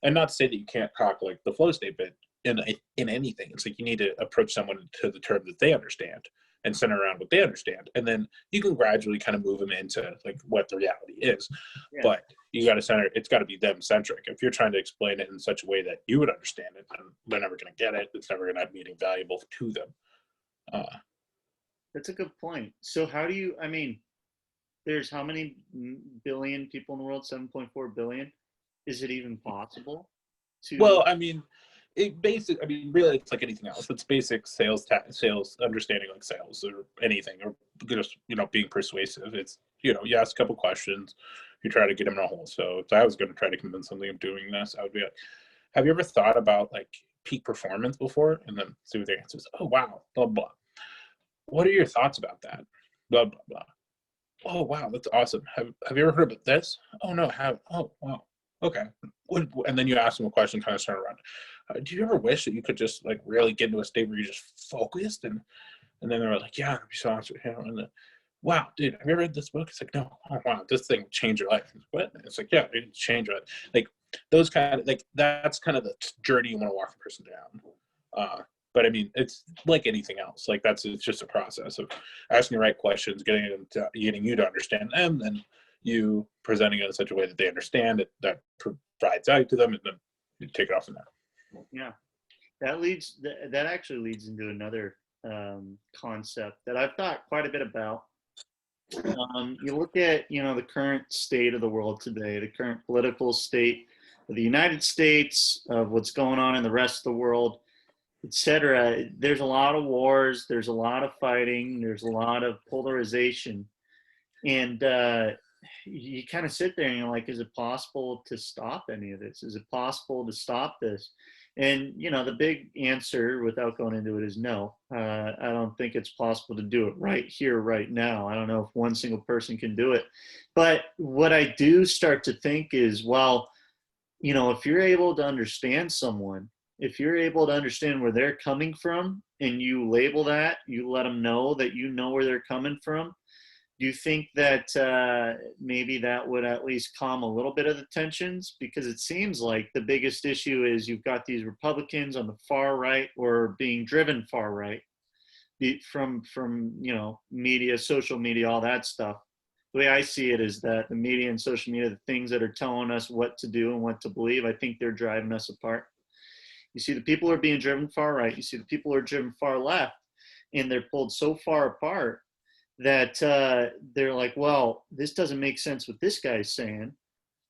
and not to say that you can't talk like the flow state, but in anything, it's like you need to approach someone to the term that they understand and center around what they understand, and then you can gradually kind of move them into like what the reality is. Yeah. But you got to center. It's got to be them centric. If you're trying to explain it in such a way that you would understand it, then they're never going to get it. It's never going to be anything valuable to them. That's a good point. So how do you, there's how many billion people in the world? 7.4 billion. Is it even possible to? Well, really, it's like anything else. It's basic sales understanding, like sales or anything, or just being persuasive. It's you ask a couple questions, you try to get them in a hole. So if I was going to try to convince something of doing this, I would be like, "Have you ever thought about like peak performance before?" And then see what their answer is. Oh wow, blah blah. What are your thoughts about that? Blah blah blah. Oh wow, that's awesome. Have you ever heard about this? Oh no, have. Oh wow. Okay. And then you ask them a question, kind of turn around. Do you ever wish that you could just like really get into a state where you just focused and then they were like, yeah, that'd be so awesome. And then, wow, dude, have you ever read this book? It's like, no. Oh wow, this thing would change your life. What? It's like, yeah, it changed it. Like those kind of like that's kind of the journey you want to walk a person down. But it's like anything else. Like it's just a process of asking the right questions, getting you to understand them, and you presenting it in such a way that they understand it, that provides value to them, and then you take it off from there. Yeah, that actually leads into another concept that I've thought quite a bit about. You look at the current state of the world today, the current political state of the United States, of what's going on in the rest of the world, etc. There's a lot of wars, there's a lot of fighting, there's a lot of polarization, and you kind of sit there and you're like, is it possible to stop any of this? Is it possible to stop this? And the big answer, without going into it, is no. I don't think it's possible to do it right here, right now. I don't know if one single person can do it. But what I do start to think is, well, if you're able to understand someone, if you're able to understand where they're coming from, and you label that, you let them know that you know where they're coming from, do you think that maybe that would at least calm a little bit of the tensions? Because it seems like the biggest issue is you've got these Republicans on the far right, or being driven far right from media, social media, all that stuff. The way I see it is that the media and social media, the things that are telling us what to do and what to believe, I think they're driving us apart. You see the people who are being driven far right, you see the people who are driven far left, and they're pulled so far apart that they're like, well, this doesn't make sense what this guy's saying.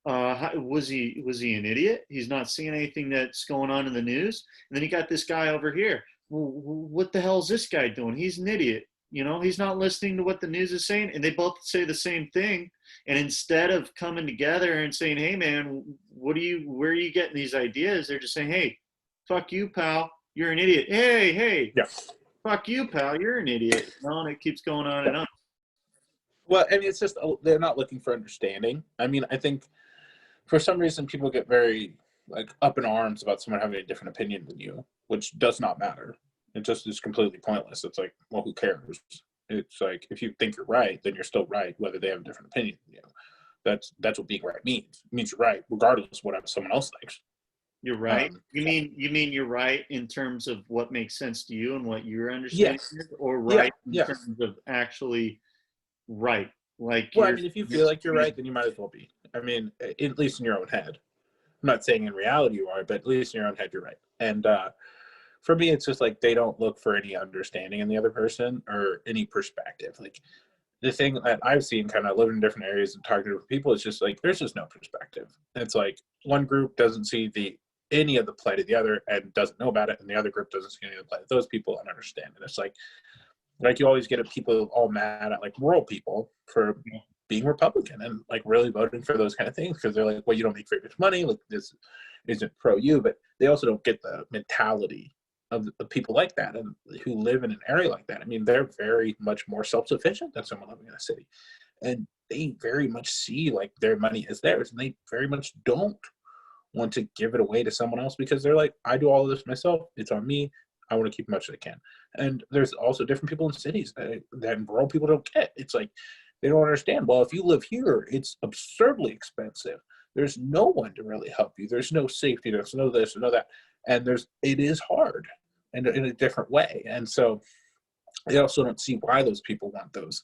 Was he an idiot? He's not seeing anything that's going on in the news. And then you got this guy over here. Well, what the hell is this guy doing? He's an idiot. You know, he's not listening to what the news is saying, and they both say the same thing. And instead of coming together and saying, "Hey, man, where are you getting these ideas?" They're just saying, "Hey, fuck you, pal. You're an idiot. Hey, hey, Yeah. fuck you, pal. You're an idiot." You know, and it keeps going on Yeah. and on. Well, I mean, it's just they're not looking for understanding. I mean, I think for some reason people get very like up in arms about someone having a different opinion than you, which does not matter. It just is completely pointless. It's like, well, who cares? It's like if you think you're right, then you're still right, whether they have a different opinion than you. That's what being right means. It means you're right, regardless of what someone else thinks. You're right. You mean you're right in terms of what makes sense to you and what your understanding Yes. is, or Yeah. right in Yes. terms of actually right? Like Well, I you're mean, if you feel like you're right, then you might as well be. I mean, at least in your own head. I'm not saying in reality you are, but at least in your own head you're right. And for me, it's just like they don't look for any understanding in the other person or any perspective. Like the thing that I've seen kind of living in different areas and talking to different people is just like there's just no perspective. And it's like one group doesn't see any of the plight of the other and doesn't know about it, and the other group doesn't see any of the plight of those people and understand it. It's like you always get people all mad at like rural people for being Republican and like really voting for those kind of things because they're like, well, you don't make very much money. Like this isn't pro you, but they also don't get the mentality of people like that and who live in an area like that. I mean, they're very much more self-sufficient than someone living in a city, and they very much see like their money as theirs, and they very much don't want to give it away to someone else because they're like, I do all of this myself. It's on me. I want to keep as much as I can. And there's also different people in cities that rural people don't get. It's like they don't understand. Well, if you live here, it's absurdly expensive. There's no one to really help you. There's no safety. There's no this, no that, and it is hard, and in a different way. And so they also don't see why those people want those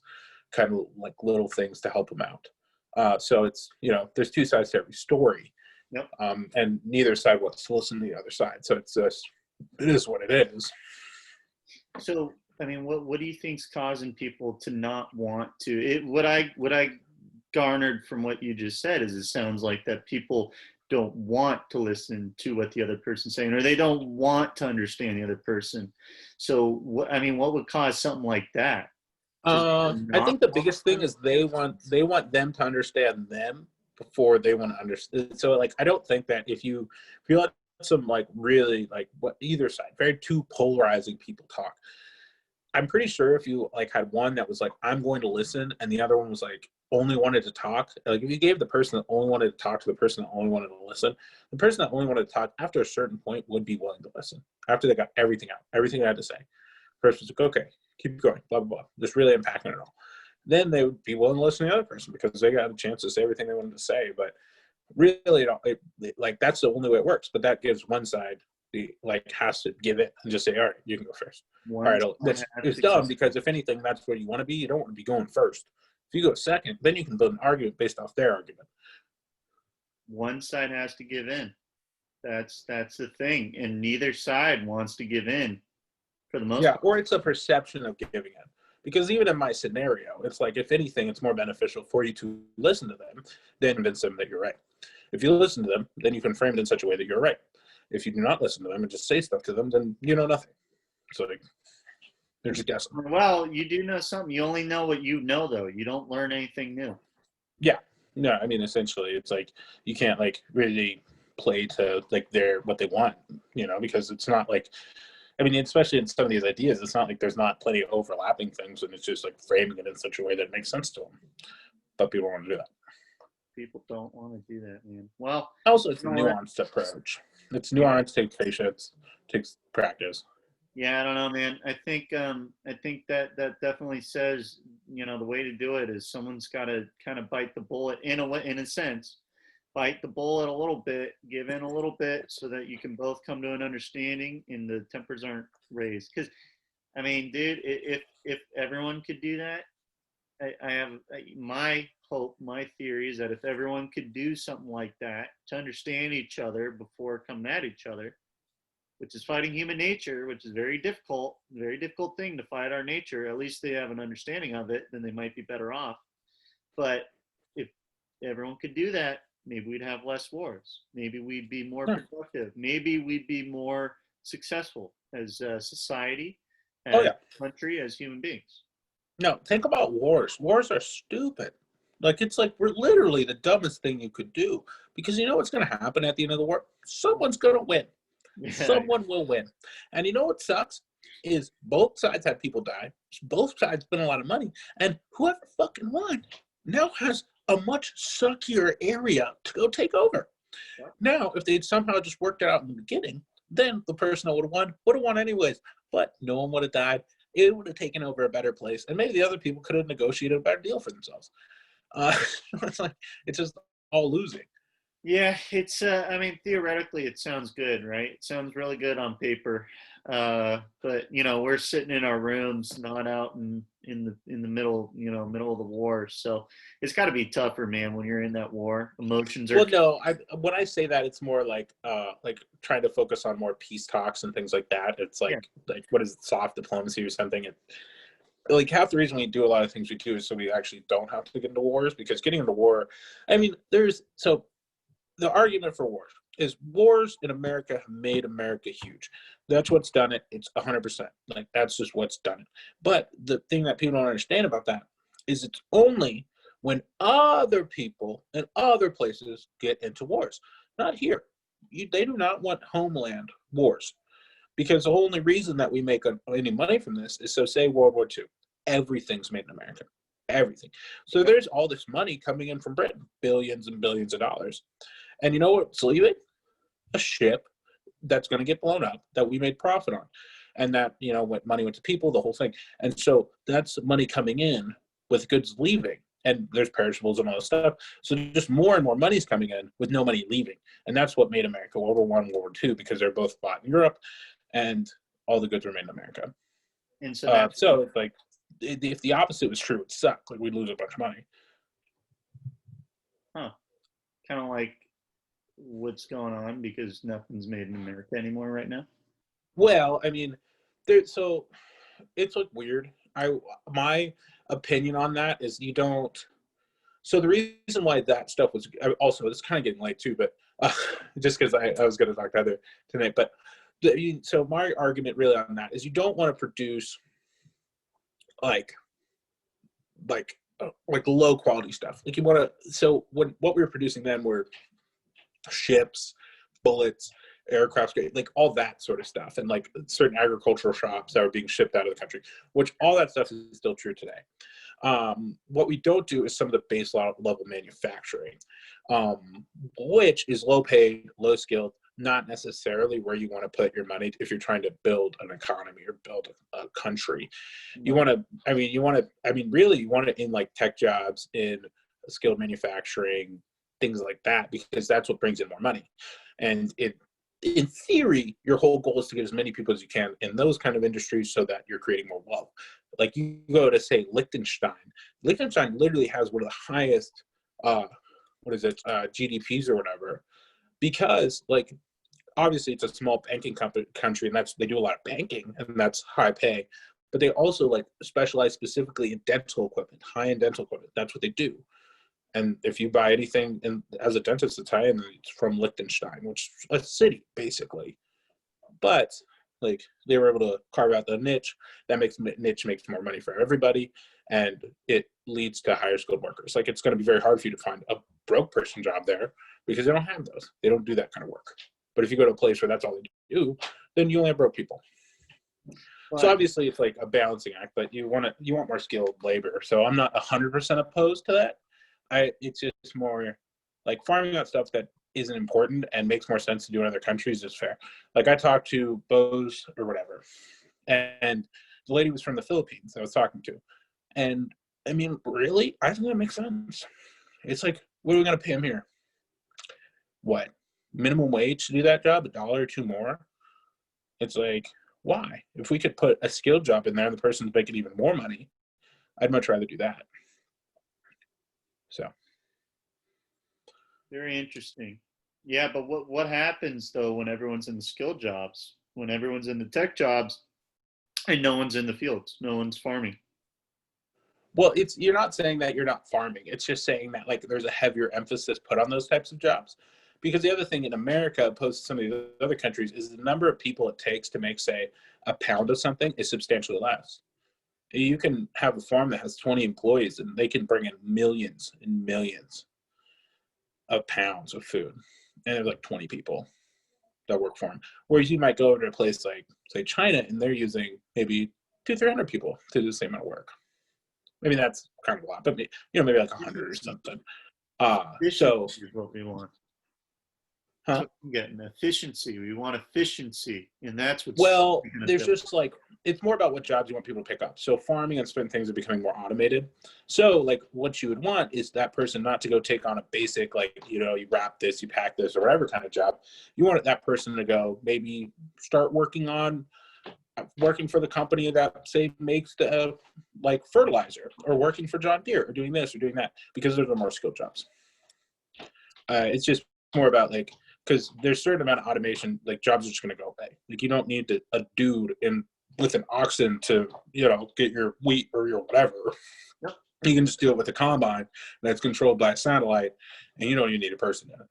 kind of like little things to help them out. So it's there's two sides to every story, Yep. and neither side wants to listen to the other side. So it's just it is what it is. So, I mean, what do you think's causing people to not want to? What I garnered from what you just said is it sounds like that people don't want to listen to what the other person's saying, or they don't want to understand the other person. So, I mean, what would cause something like that to I not think the want biggest to thing is they want them to understand them before they want to understand. So like I don't think that if you let some like really like what either side very two polarizing people talk, I'm pretty sure if you like had one that was like I'm going to listen and the other one was like only wanted to talk, like if you gave the person that only wanted to talk to the person that only wanted to listen, the person that only wanted to talk after a certain point would be willing to listen after they got everything out, everything they had to say. Person's like, okay, keep going, blah, blah, blah. Just really unpacking it all. Then they would be willing to listen to the other person because they got a chance to say everything they wanted to say. But really, like that's the only way it works. But that gives one side like has to give it and just say, all right, you can go first. All one right, it's dumb because if anything, that's where you want to be. You don't want to be going first. If you go second, then you can build an argument based off their argument. one side has to give in. That's the thing, and neither side wants to give in for the most Yeah, part. or it's a perception of giving in. Because even in my scenario, it's like if anything, it's more beneficial for you to listen to them than convince them that you're right. If you listen to them, then you can frame it in such a way that you're right. If you do not listen to them and just say stuff to them, then you know nothing. So they're just guessing. Well, you do know something. You only know what you know, though. You don't learn anything new. Yeah. No, I mean essentially it's like you can't like really play to like their what they want, because it's not like I mean, especially in some of these ideas, it's not like there's not plenty of overlapping things, and it's just like framing it in such a way that makes sense to them. But people want to do that. People don't want to do that, man. Well, Also, it's a you know what? nuanced approach. It's Yeah, nuanced, takes patience, takes practice. yeah. I don't know, man. I think that definitely says, the way to do it is someone's got to kind of bite the bullet in a way, in a sense, bite the bullet a little bit, give in a little bit, so that you can both come to an understanding and the tempers aren't raised. Because, I mean, dude, if everyone could do that, I have my hope, my theory is that if everyone could do something like that to understand each other before coming at each other, which is fighting human nature, which is very difficult thing to fight our nature. At least they have an understanding of it, then they might be better off. But if everyone could do that, maybe we'd have less wars. Maybe we'd be more Yeah. productive. Maybe we'd be more successful as a society, Oh as yeah. a country, as human beings. No, think about wars. Wars are stupid. Like it's like we're literally the dumbest thing you could do because you know what's going to happen at the end of the war? Someone's going to win. Yeah. Someone will win. And you know what sucks is both sides had people die. Both sides spent a lot of money, and whoever fucking won now has a much suckier area to go take over. Now, if they'd somehow just worked it out in the beginning, then the person that would have won anyways. But no one would have died. It would have taken over a better place, and maybe the other people could have negotiated a better deal for themselves. Uh, it's like it's just all losing. Yeah, it's I mean theoretically it sounds good, right? It sounds really good on paper. But you know, we're sitting in our rooms, not out in the middle, you know, middle of the war. So it's got to be tougher, man, when you're in that war. Emotions are Well, no, when I say that, it's more like trying to focus on more peace talks and things like that. It's yeah. like what is it, soft diplomacy or something? Like half the reason we do a lot of things we do is so we actually don't have to get into wars because getting into war, I mean, there's so the argument for wars in America have made America huge. That's what's done it. It's 100%. Like that's just what's done it. But the thing that people don't understand about that is it's only when other people and other places get into wars. Not here. They do not want homeland wars because the only reason that we make any money from this is so say World War II, everything's made in America. Everything. So there's all this money coming in from Britain, billions and billions of dollars. And you know what's leaving? A ship that's going to get blown up that we made profit on. And that, you know, money went to people, the whole thing. And so that's money coming in with goods leaving. And there's perishables and all this stuff. So just more and more money's coming in with no money leaving. And that's what made America World War One, World War II, because they're both fought in Europe and all the goods were made in America. And so that's So it's like if the opposite was true, it would suck. Like we'd lose a bunch of money. huh. Kind of like what's going on because nothing's made in America anymore right now. Well, I mean, so it's like weird. My opinion on that is you don't. So the reason why that stuff was also it's kind of getting late too, but just because I was going to talk to Heather tonight, but so my argument really on that is you don't want to produce like like low quality stuff. Like you want to. So what we were producing then were ships, bullets, aircraft, like all that sort of stuff, and like certain agricultural shops that were being shipped out of the country, which all that stuff is still true today. What we don't do is some of the base level manufacturing, which is low paid, low skilled, not necessarily where you want to put your money if you're trying to build an economy or build a country. You want to, really you want it in like tech jobs, in skilled manufacturing, things like that, because that's what brings in more money. And in theory, your whole goal is to get as many people as you can in those kind of industries so that you're creating more wealth. Like you go to say Liechtenstein. Liechtenstein literally has one of the highest, GDPs or whatever, because like obviously it's a small banking country, and they do a lot of banking, and that's high pay. But they also like specialize specifically in dental equipment, high-end dental equipment. That's what they do. And if you buy anything as a dentist it's high-end, it's from Liechtenstein, which is a city basically. But like they were able to carve out the niche that makes more money for everybody, and it leads to higher skilled workers. Like it's going to be very hard for you to find a broke person job there because they don't have those. They don't do that kind of work. But if you go to a place where that's all they do, then you only have broke people. But, so obviously it's like a balancing act, but you want more skilled labor. So I'm not 100% opposed to that. It's just more like farming out stuff that isn't important and makes more sense to do in other countries is fair. Like I talked to Bose or whatever, and the lady was from the Philippines I was talking to. And I mean, really, I think that makes sense. It's like, what are we going to pay him here? What? Minimum wage to do that job? $1 or $2 more? It's like, why? If we could put a skilled job in there and the person's making even more money, I'd much rather do that. So. Very interesting. Yeah, but what happens though when everyone's in the skill jobs? When everyone's in the tech jobs and no one's in the fields, no one's farming. Well, you're not saying that you're not farming. It's just saying that like there's a heavier emphasis put on those types of jobs. Because the other thing in America, opposed to some of the other countries, is the number of people it takes to make, say, a pound of something is substantially less. You can have a farm that has 20 employees and they can bring in millions and millions of pounds of food. And there's like 20 people that work for them. Whereas you might go over to a place like, say, China, and they're using maybe 200-300 people to do the same amount of work. Maybe that's kind of a lot, but maybe like 100 or something. So Efficiency is what we want. huh? So we're getting efficiency. We want efficiency, and that's what's Well, making us there's ill. just like, it's more about what jobs you want people to pick up. So farming and certain things are becoming more automated. So like what you would want is that person not to go take on a basic, like, you wrap this, you pack this, or whatever kind of job. You want that person to go maybe start working for the company that, say, makes the like fertilizer, or working for John Deere, or doing this or doing that, because those are more skilled jobs. It's just more about like, because there's a certain amount of automation, like jobs are just going to go away. Like you don't need a dude with an oxen to get your wheat or your whatever. Yep. You can just do it with a combine that's controlled by a satellite, and you don't even need a person in it.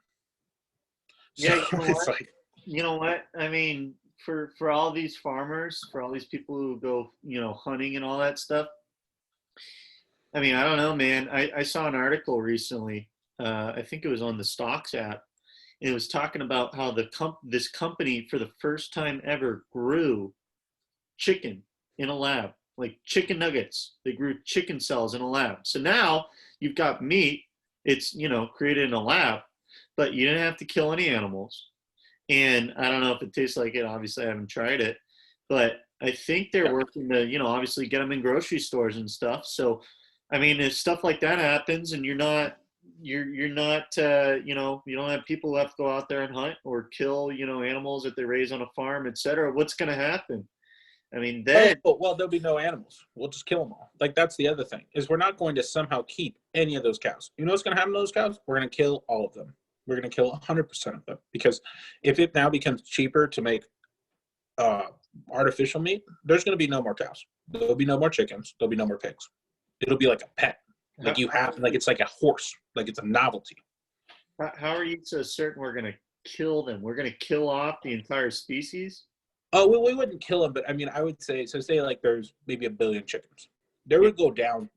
Yeah, So it's like, you know what? I mean, for all these farmers, for all these people who go, hunting and all that stuff. I mean, I don't know, man. I saw an article recently. I think it was on the Stocks app. And it was talking about how this company, for the first time ever, grew chicken in a lab, like chicken nuggets. They grew chicken cells in a lab. So now you've got meat. It's created in a lab, but you didn't have to kill any animals. And I don't know if it tastes like it. Obviously, I haven't tried it, but I think they're yeah. working to, obviously get them in grocery stores and stuff. So, I mean, if stuff like that happens, and you're not, you don't have people who have to go out there and hunt or kill, animals that they raise on a farm, etc. What's going to happen? I mean, Oh, then well, there'll be no animals. We'll just kill them all. Like, that's the other thing, is we're not going to somehow keep any of those cows. You know what's going to happen to those cows? We're going to kill all of them. We're going to kill 100% of them, because if it now becomes cheaper to make artificial meat, there's going to be no more cows. There'll be no more chickens. There'll be no more pigs. It'll be like a pet. Like it's like a horse. Like it's a novelty. how are you so certain we're going to kill them? We're going to kill off the entire species? Oh, well, we wouldn't kill them, but I mean, I would say, so say like there's maybe 1 billion chickens. They would go down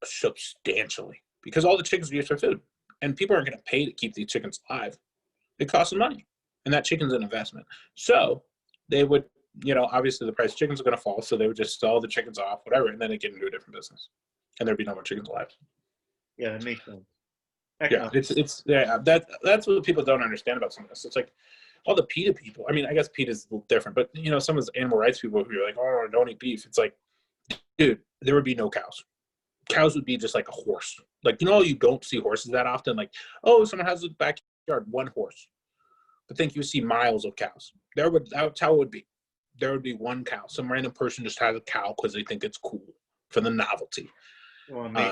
substantially, because all the chickens are used for food, and people aren't going to pay to keep these chickens alive. It costs them money, and that chicken's an investment. So they would, obviously the price of chickens are going to fall, so they would just sell the chickens off, whatever, and then they get into a different business, and there'd be no more chickens alive. Yeah, that makes sense. Yeah, it's that's what people don't understand about some of this. It's like all the PETA people. I mean, I guess PETA is a little different, but some of the animal rights people who are like, oh, don't eat beef. It's like, dude, there would be no cows. Cows would be just like a horse. Like, you don't see horses that often. Like, oh, someone has a backyard, one horse. But think you see miles of cows. That's how it would be. There would be one cow. Some random person just has a cow because they think it's cool for the novelty. You want to make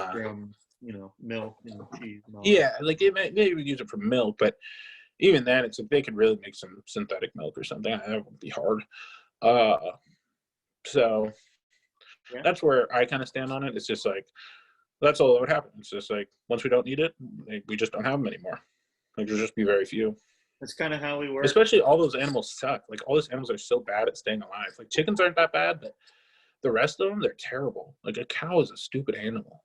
milk and cheese and all that. Yeah, like they would use it for milk, but even then, it's if they could really make some synthetic milk or something, that would be hard. So Yeah. that's where I kind of stand on it. It's just like, that's all that would happen. It's just like, once we don't need it, we just don't have them anymore. Like, there'll just be very few. That's kind of how we work. Especially all those animals suck. Like, all those animals are so bad at staying alive. Like, chickens aren't that bad, but the rest of them, they're terrible. Like, a cow is a stupid animal.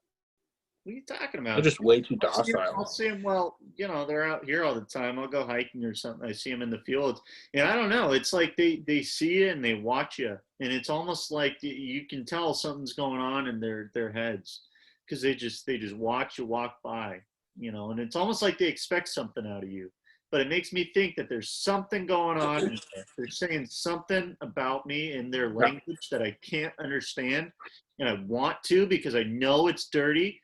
What are you talking about? They're just way too I'll docile. see them. Well, they're out here all the time. I'll go hiking or something. I see them in the fields, and I don't know. It's like they see you and they watch you, and it's almost like you can tell something's going on in their heads, because they just watch you walk by, and it's almost like they expect something out of you. But it makes me think that there's something going on in there. They're saying something about me in their language that I can't understand, and I want to, because I know it's dirty.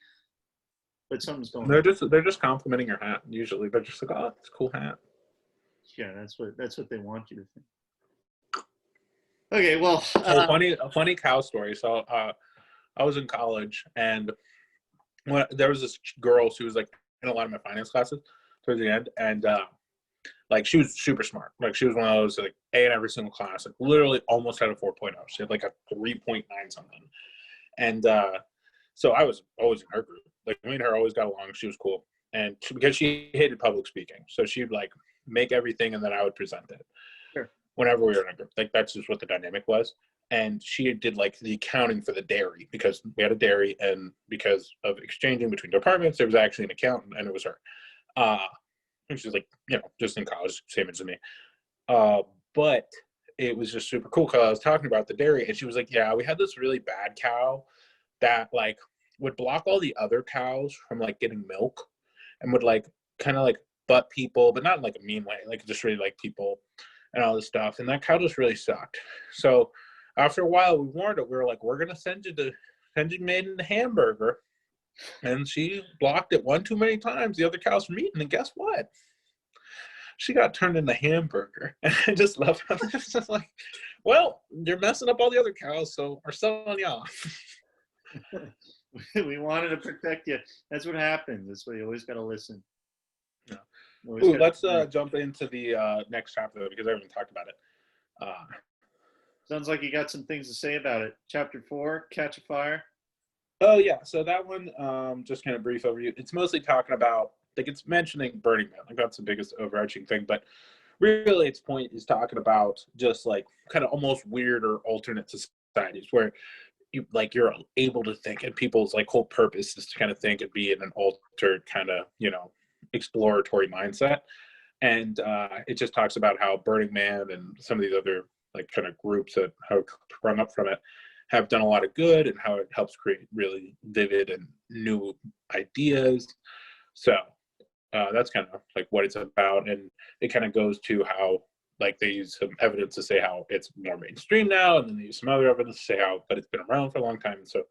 But something's going on. They're just complimenting your hat. Usually, they're just like, "Oh, it's a cool hat." Yeah, that's what they want you to think. Okay, well, A funny cow story. So, I was in college, and there was this girl. She was like in a lot of my finance classes towards the end, and like she was super smart. Like, she was one of those like A in every single class. Like, literally almost had a 4.0. She had like a 3.9 something, and so I was always in her group. Like, me and her always got along. She was cool. And because she hated public speaking. So she'd like make everything, and then I would present it. Sure. Whenever we were in a group. Like, that's just what the dynamic was. and she did like the accounting for the dairy because we had a dairy, and because of exchanging between departments, there was actually an accountant, and it was her. Uh, and she's like, just in college, same as me. Uh, but it was just super cool because I was talking about the dairy, and she was like, "Yeah, we had this really bad cow that like would block all the other cows from like getting milk, and would like kind of like butt people, but not in like a mean way, like just really like people and all this stuff. And that cow just really sucked. So after a while, we warned it. We were like, we're gonna send you made in the hamburger." And she blocked it one too many times, the other cows from eating. And guess what? She got turned into hamburger. And I just love how it's just like, well, you're messing up all the other cows, so we're selling you off. We wanted to protect you. That's what happens. That's why you always got to listen. Yeah. Always Ooh, gotta let's jump into the next chapter though, because I haven't talked about it. Sounds like you got some things to say about it. Chapter 4, Catch a Fire. Oh yeah, so that one, just kind of brief overview. It's mostly talking about, like, it's mentioning Burning Man, like that's the biggest overarching thing, but really its point is talking about just like kind of almost weird or alternate societies where you're able to think, and people's like whole purpose is to kind of think and be in an altered kind of exploratory mindset. And it just talks about how Burning Man and some of these other like kind of groups that have sprung up from it have done a lot of good, and how it helps create really vivid and new ideas. So that's kind of like what it's about, and it kind of goes to how like they use some evidence to say how it's more mainstream now, and then they use some other evidence to say how, but it's been around for a long time, so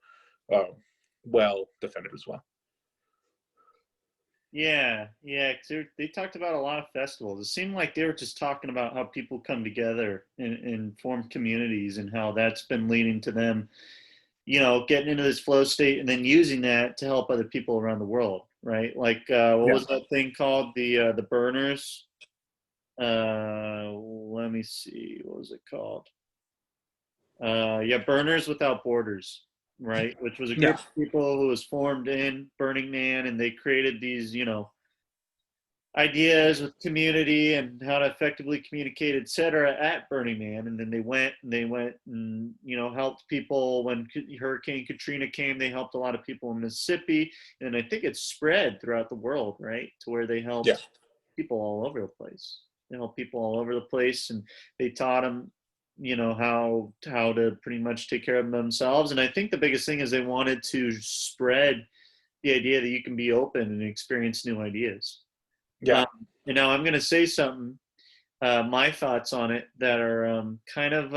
well defended as well. Yeah, yeah. 'Cause they talked about a lot of festivals. It seemed like they were just talking about how people come together and form communities, and how that's been leading to them, getting into this flow state and then using that to help other people around the world, right? Like, what Yeah. was that thing called? The burners. Let me see. What was it called? Yeah, Burners Without Borders, right? Which was a group Yeah. of people who was formed in Burning Man, and they created these, ideas with community and how to effectively communicate, etc., at Burning Man. And then they went and helped people when Hurricane Katrina came. They helped a lot of people in Mississippi, and I think it spread throughout the world, right, to where they Yeah. helped people all over the place. They helped people all over the place, and they taught them, how to pretty much take care of themselves. And I think the biggest thing is they wanted to spread the idea that you can be open and experience new ideas. Yeah. Um, and now I'm going to say something, my thoughts on it that are kind of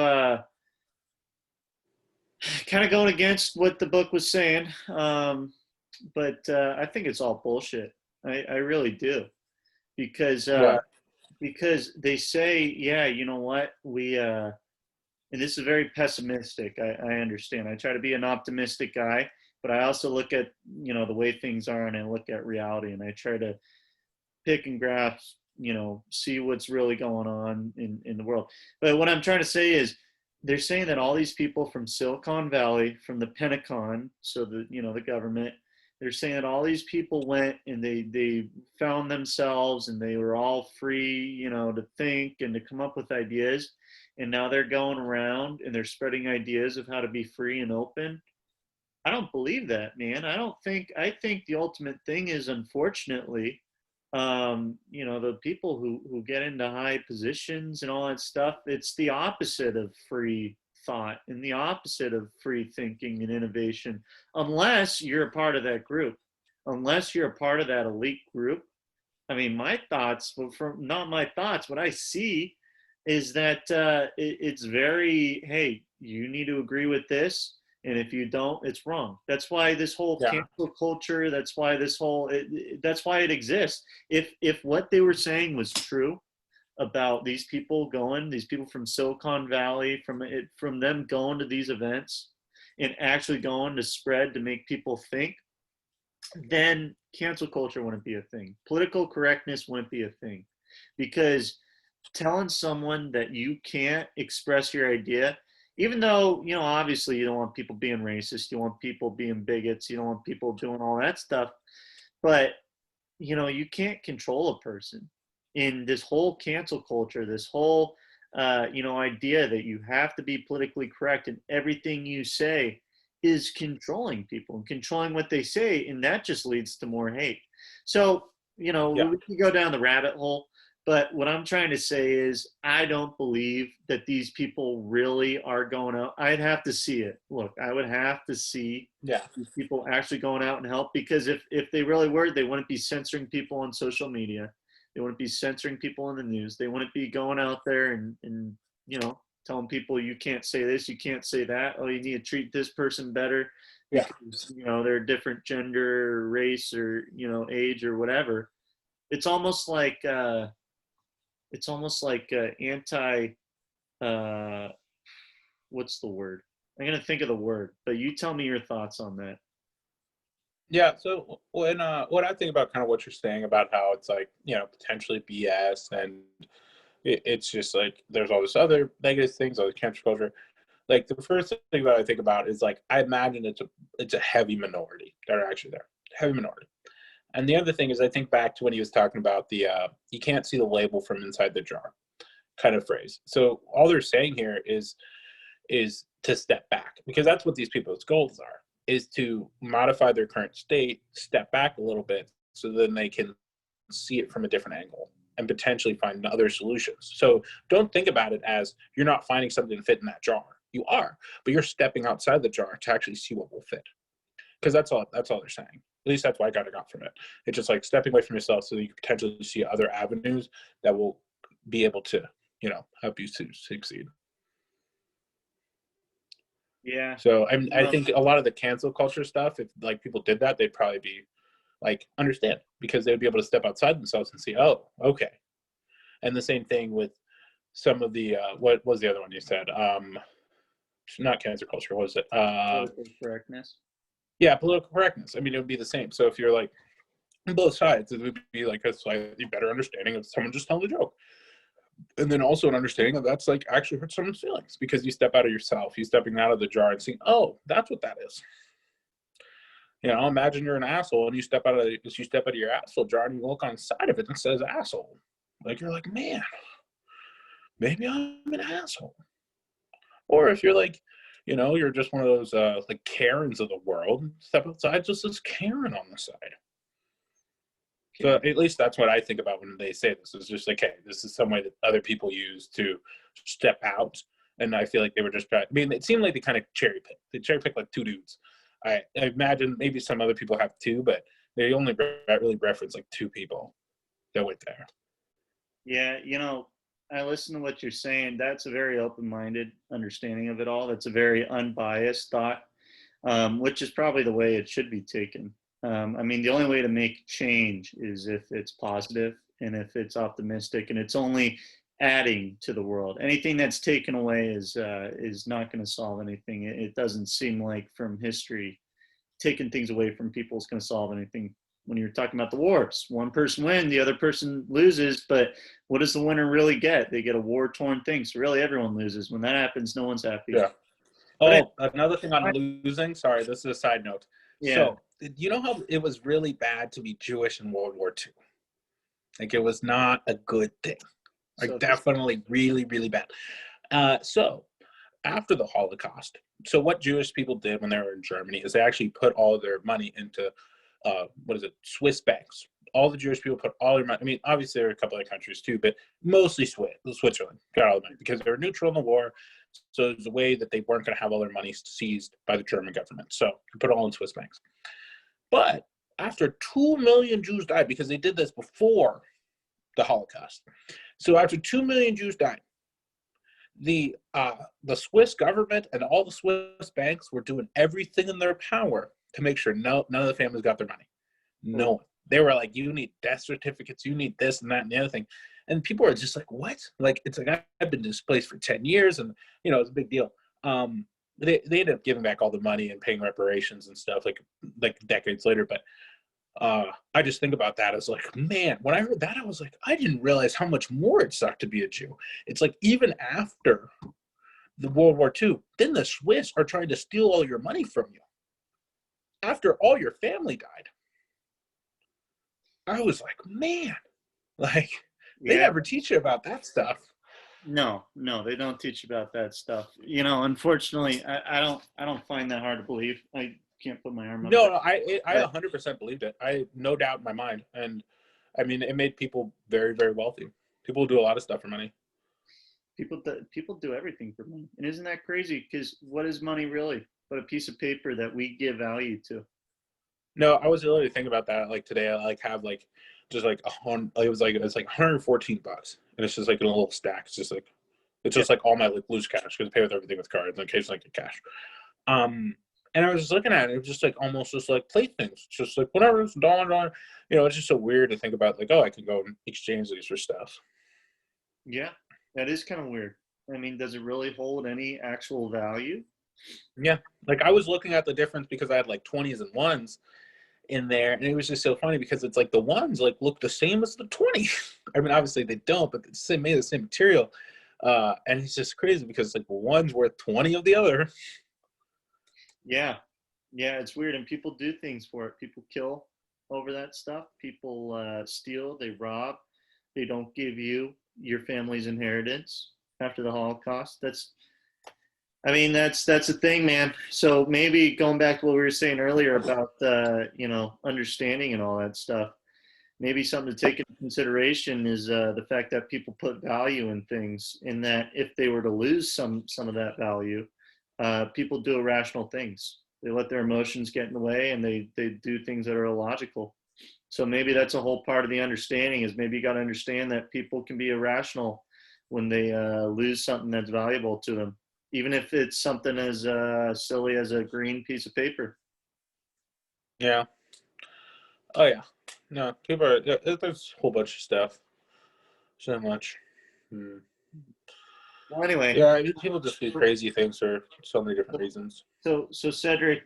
going against what the book was saying. But I think it's all bullshit. I really do, because Yeah. they say, yeah, you know what, and this is very pessimistic. I understand. I try to be an optimistic guy, but I also look at the way things are, and I look at reality, and I try to pick and grasp, see what's really going on in the world. But what I'm trying to say is, they're saying that all these people from Silicon Valley, from the Pentagon, so the government, they're saying that all these people went and they found themselves, and they were all free, to think and to come up with ideas. And now they're going around and they're spreading ideas of how to be free and open. I don't believe that, man. I think the ultimate thing is, unfortunately, the people who get into high positions and all that stuff, it's the opposite of free thought and the opposite of free thinking and innovation, unless you're a part of that group, unless you're a part of that elite group. I mean, my thoughts, well, from not my thoughts, what I see is that it's very, hey, you need to agree with this, and if you don't, it's wrong. That's why this whole Yeah. cancel culture. That's why that's why it exists. If what they were saying was true about these people from Silicon Valley, from them going to these events and actually going to spread to make people think, then cancel culture wouldn't be a thing. Political correctness wouldn't be a thing, because telling someone that you can't express your idea, even though, obviously you don't want people being racist, you want people being bigots, you don't want people doing all that stuff, but you can't control a person in this whole cancel culture, this whole idea that you have to be politically correct and everything you say is controlling people and controlling what they say, and that just leads to more hate. So, Yeah. we can go down the rabbit hole, but what I'm trying to say is I don't believe that these people really are going out. I'd have to see it. Look, I would have to see Yeah. these people actually going out and help, because if they really were, they wouldn't be censoring people on social media. They wouldn't be censoring people in the news. They wouldn't be going out there and telling people you can't say this, you can't say that. Oh, you need to treat this person better Yeah. because they're a different gender, or race, or age or whatever. It's almost like anti. Uh, what's the word? I'm gonna think of the word, but you tell me your thoughts on that. Yeah. So when I think about kind of what you're saying about how it's like, potentially BS, and it's just like there's all this other negative things, other cancel culture. Like the first thing that I think about is like I imagine it's a heavy minority that are actually there, heavy minority. And the other thing is I think back to when he was talking about the you can't see the label from inside the jar kind of phrase. So all they're saying here is to step back, because that's what these people's goals are, is to modify their current state, step back a little bit, so then they can see it from a different angle and potentially find other solutions. So don't think about it as you're not finding something to fit in that jar. You are, but you're stepping outside the jar to actually see what will fit. Because that's all they're saying. At least that's what I got from it. It's just like stepping away from yourself so that you can potentially see other avenues that will be able to, help you to succeed. Yeah. So I Well, think a lot of the cancel culture stuff, if like people did that, they'd probably be like understand, because they would be able to step outside themselves and see, oh, okay. And the same thing with some of the what was the other one you said? Not cancel culture, what was it? political correctness. Yeah, political correctness. I mean, it would be the same. So if you're like on both sides, it would be like a slightly better understanding of someone just telling a joke. And then also an understanding of that's like actually hurt someone's feelings, because you step out of yourself, you stepping out of the jar and seeing, oh, that's what that is. Imagine you're an asshole and you step out of your asshole jar and you look on the side of it and it says asshole. Like you're like, man, maybe I'm an asshole. Or if you're like, you're just one of those like Karens of the world, step outside, just says Karen on the side. So Okay. at least that's what I think about when they say this. It's just like, hey, this is some way that other people use to step out. And I feel like they were just, I mean, it seemed like they kind of cherry picked. They cherry picked like two dudes. I imagine maybe some other people have two, but they only really reference like two people that went there. Yeah, I listen to what you're saying. That's a very open-minded understanding of it all. That's a very unbiased thought, which is probably the way it should be taken. I mean, the only way to make change is if it's positive and if it's optimistic, and it's only adding to the world. Anything that's taken away is not going to solve anything. It doesn't seem like from history taking things away from people is going to solve anything. When you're talking about the wars, one person wins, the other person loses, but what does the winner really get? They get a war-torn thing. So really everyone loses. When that happens, no one's happy. Yeah. But Oh, another thing on losing. Sorry, this is a side note. yeah. So, you know how it was really bad to be Jewish in World War II? Like, it was not a good thing. Like, So definitely really, really bad. So, after the Holocaust, so what Jewish people did when they were in Germany is they actually put all of their money into, Swiss banks. All the Jewish people put all their money. I mean, obviously there are a couple other countries too, but mostly Switzerland got all the money because they were neutral in the war. So it was a way that they weren't going to have all their money seized by the German government. So they put it all in Swiss banks. But after 2 million Jews died, because they did this before the Holocaust. So after 2 million Jews died, the Swiss government and all the Swiss banks were doing everything in their power to make sure none of the families got their money. No one. They were like, you need death certificates, you need this and that and the other thing. And people are just like, what? Like, it's like, I've been displaced for 10 years and, it's a big deal. They ended up giving back all the money and paying reparations and stuff like decades later. But I just think about that as like, man, when I heard that, I was like, I didn't realize how much more it sucked to be a Jew. It's like, even after the World War II, then the Swiss are trying to steal all your money from you after all your family died. I was like, man, like they yeah, never teach you about that stuff. No, no, they don't teach about that stuff. You know, unfortunately, I don't find that hard to believe. I can't put my arm up No, there. no, I But 100% believed it. I no doubt in my mind, and I mean, it made people very, very wealthy. People do a lot of stuff for money. people do everything for money, and isn't that crazy? Because what is money really? But a piece of paper that we give value to. No, I was really thinking about that. Like today, I like have like just like a hundred. It's like $114, and it's just like in a little stack. It's Yeah, just like all my like loose cash because I pay with everything with cards and occasionally I get cash. Um, and I was just looking at it. It was just like almost just like playthings, just like whatever, it's a dollar, dollar. You know, it's just so weird to think about. Like, oh, I could go and exchange these for stuff. yeah, that is kind of weird. I mean, does it really hold any actual value? Yeah, like I was looking at the difference because I had like 20s and ones in there, and it was just so funny because it's like the ones like look the same as the 20. I mean, obviously they don't, but it's made of the same material. And it's just crazy because like one's worth 20 of the other. Yeah, yeah, it's weird, and people do things for it. People kill over that stuff. People steal. They rob. They don't give you your family's inheritance after the Holocaust. I mean, that's a thing, man. So maybe going back to what we were saying earlier about you know, understanding and all that stuff. Maybe something to take into consideration is the fact that people put value in things, in that if they were to lose some of that value, people do irrational things. They let their emotions get in the way, and they do things that are illogical. So maybe that's a whole part of the understanding, is maybe you got to understand that people can be irrational when they lose something that's valuable to them, even if it's something as silly as a green piece of paper. Yeah. Oh yeah. No, people are. There's a whole bunch of stuff. So much. Hmm. Well, anyway, Yeah, I mean, people just do crazy things for so many different reasons. so Cedric,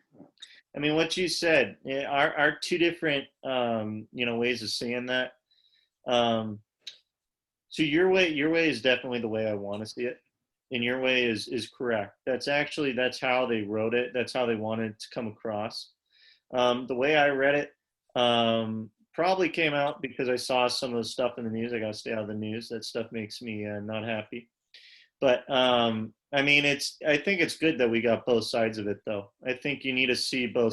I mean, what you said, yeah, are two different, you know, ways of seeing that. Um, so your way is definitely the way I want to see it, and your way is correct. That's how they wrote it. That's how they wanted it to come across. The way I read it, probably came out because I saw some of the stuff in the news. I got to stay out of the news. That stuff makes me not happy. But I mean, I think it's good that we got both sides of it, though. I think you need to see Yeah.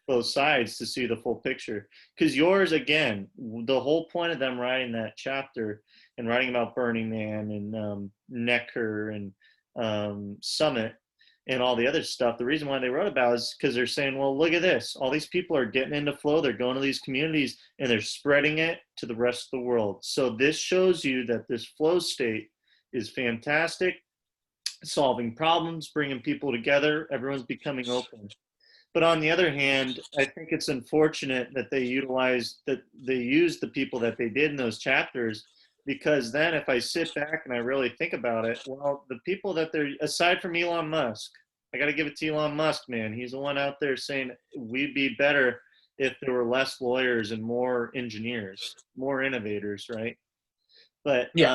both sides to see the full picture. Because yours, again, the whole point of them writing that chapter and writing about Burning Man and Necker and Summit and all the other stuff, the reason why they wrote about it is because they're saying, well, look at this. All these people are getting into flow. They're going to these communities and they're spreading it to the rest of the world. So this shows you that this flow state is fantastic, solving problems, bringing people together. Everyone's becoming open. But on the other hand, I think it's unfortunate that they used the people that they did in those chapters, because then if I sit back and I really think about it, well, the people that they're, aside from Elon Musk, I got to give it to Elon Musk, man. He's the one out there saying we'd be better if there were less lawyers and more engineers, more innovators, right? But Yeah.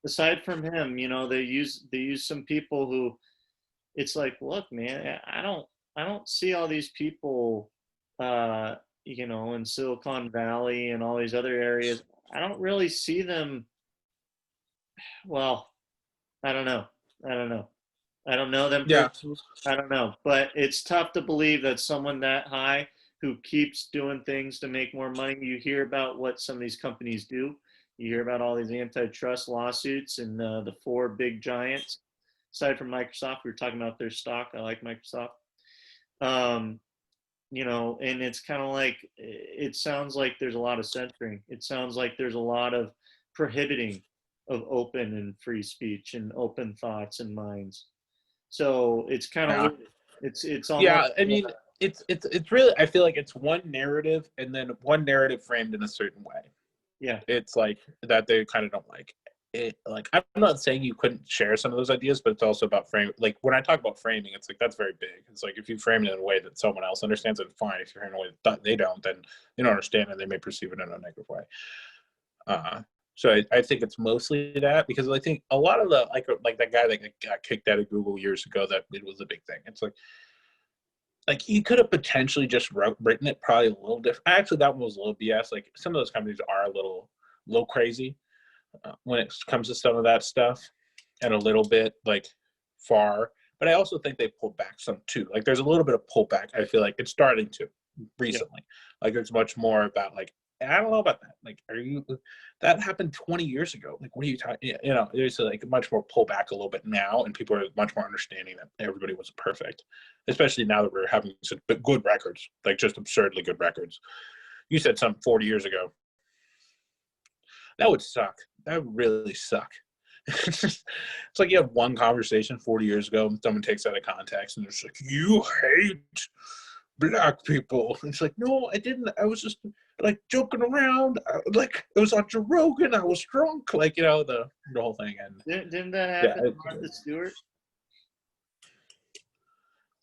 aside from him, you know, they use some people who, it's like, look, man, I don't see all these people, you know, in Silicon Valley and all these other areas. I don't really see them. Well, I don't know. I don't know. I don't know them Yeah. personally. I don't know, but it's tough to believe that someone that high who keeps doing things to make more money. You hear about what some of these companies do. You hear about all these antitrust lawsuits and the four big giants. Aside from Microsoft, we were talking about their stock. I like Microsoft. Um, you know, and it's kind of like, it sounds like there's a lot of censoring. It sounds like there's a lot of prohibiting of open and free speech and open thoughts and minds. So it's kind of Yeah. weird. It's almost, Yeah. I mean, it's really. I feel like it's one narrative and then one narrative framed in a certain way. yeah, It's like that they kind of don't like it. Like I'm not saying you couldn't share some of those ideas, but it's also about frame. Like when I talk about framing, it's like that's very big. It's like if you frame it in a way that someone else understands it, fine. If you frame it in a way that they don't, then they don't understand and they may perceive it in a negative way. Uh, so I think it's mostly that because I think a lot of the like that guy that got kicked out of Google years ago, that it was a big thing. It's like he could have potentially just written it probably a little different. Actually, that one was a little BS. Like some of those companies are a little crazy when it comes to some of that stuff. and a little bit like far, but I also think they pulled back some too. Like there's a little bit of pullback. I feel like it's starting to Yeah. recently. Like it's much more about like I don't know about that. Like, are you that happened 20 years ago? Like, what are you talking? You know, there's like much more pullback a little bit now, and people are much more understanding that everybody wasn't perfect, especially now that we're having such good records, like just absurdly good records. You said something 40 years ago. That would suck. That would really suck. It's like you have one conversation 40 years ago and someone takes out of context and it's like, you hate black people. It's like, no, I didn't. I was just like joking around. Like it was on Joe Rogan. I was drunk. Like, you know, the whole thing. And Didn't that yeah. happen to Martha Stewart?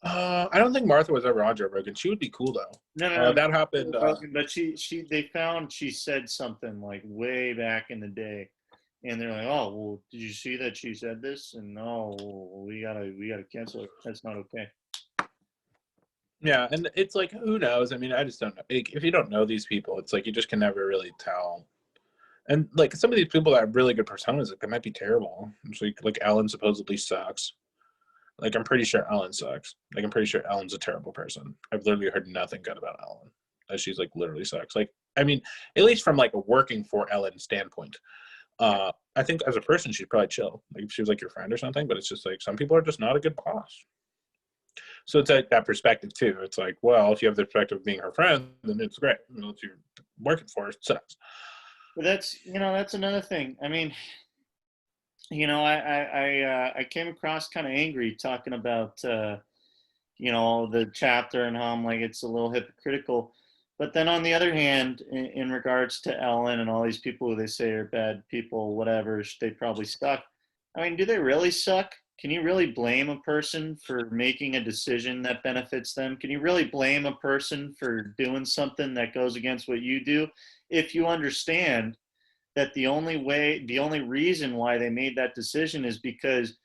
I don't think Martha was ever on Joe Rogan. She would be cool though. No. That happened. But they found she said something like way back in the day, and they're like, oh, well, did you see that she said this? And no, we gotta cancel it. That's not okay. Yeah, and it's like, who knows? I mean, I just don't know. Like, if you don't know these people, it's like you just can never really tell. And like some of these people that have really good personas, like they might be terrible. It's like Ellen supposedly sucks. Like I'm pretty sure Ellen sucks. Like I'm pretty sure Ellen's a terrible person. I've literally heard nothing good about Ellen. That she's like literally sucks. Like I mean, at least from like a working for Ellen standpoint. I think as a person she's probably chill. Like if she was like your friend or something, but it's just like some people are just not a good boss. So it's like that perspective too. It's like, well, if you have the perspective of being her friend, then it's great. You know, if you're working for her, it sucks. But that's another thing. I mean, I came across kind of angry talking about the chapter and how I'm like it's a little hypocritical. But then on the other hand, in regards to Ellen and all these people who they say are bad people, whatever, they probably suck. I mean, do they really suck? Can you really blame a person for making a decision that benefits them? Can you really blame a person for doing something that goes against what you do if you understand that the only reason why they made that decision is because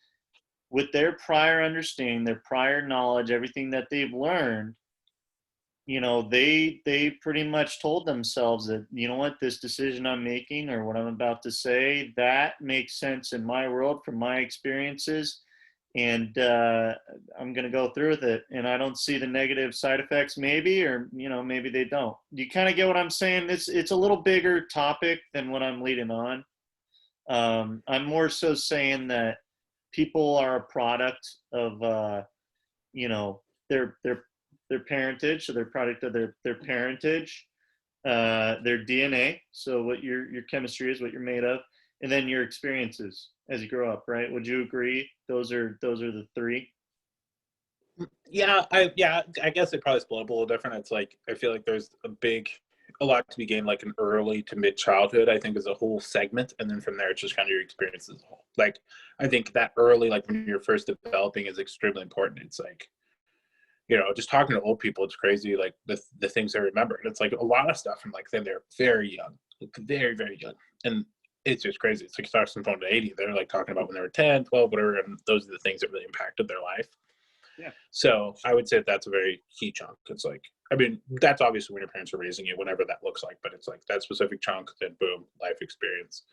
with their prior understanding, their prior knowledge, everything that they've learned, they pretty much told themselves that, you know what, this decision I'm making or what I'm about to say, that makes sense in my world from my experiences, and I'm going to go through with it, and I don't see the negative side effects, maybe, or maybe they don't. You kind of get what I'm saying? It's a little bigger topic than what I'm leading on. I'm more so saying that people are a product of you know their parentage, so they're a product of their parentage, their DNA, so what your chemistry is, what you're made of, and then your experiences as you grow up, right? Would you agree those are the three? Yeah, I guess it probably split up a little different. It's like I feel like there's a lot to be gained like an early to mid childhood, I think is a whole segment. And then from there it's just kind of your experiences as a whole. Like I think that early, like when you're first developing is extremely important. It's like, you know, just talking to old people, it's crazy, like the things they remember. And it's like a lot of stuff from like then they're very young, like very, very young. And it's just crazy. It's like starts from phone to 80. They're like talking about when they were 10, 12, whatever. And those are the things that really impacted their life. Yeah. So I would say that's a very key chunk. It's like, I mean, that's obviously when your parents are raising you, whatever that looks like, but it's like that specific chunk, then boom, life experience.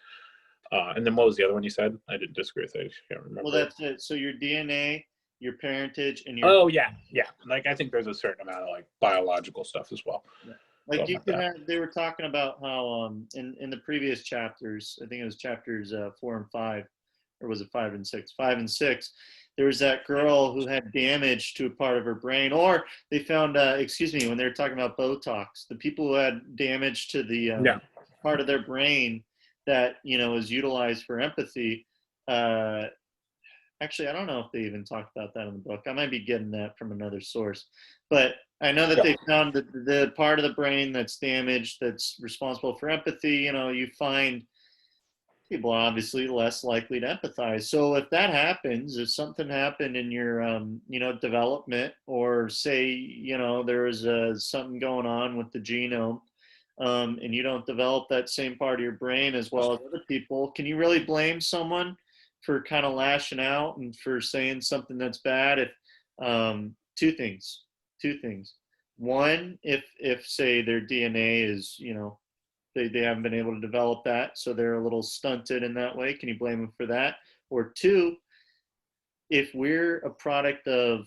And then what was the other one you said? I didn't disagree with it. I can't remember. Well, that's it. So your DNA, your parentage, and your Oh yeah, yeah. Like I think there's a certain amount of like biological stuff as well. like you Like can that. they were talking about how in the previous chapters, I think it was chapters 4 and 5, or was it 5 and 6? 5 and 6. There was that girl who had damage to a part of her brain, or they found excuse me, when they were talking about Botox, the people who had damage to the Yeah. part of their brain that is utilized for empathy. Uh, Actually, I don't know if they even talked about that in the book. I might be getting that from another source. But I know that Yeah. they found the part of the brain that's damaged, that's responsible for empathy. You find people are obviously less likely to empathize. So if that happens, if something happened in your, development, or say, there is something going on with the genome, and you don't develop that same part of your brain as well as other people, can you really blame someone for kind of lashing out and for saying something that's bad? If two things. One, if say their DNA is, they haven't been able to develop that, so they're a little stunted in that way. Can you blame them for that? Or two, if we're a product of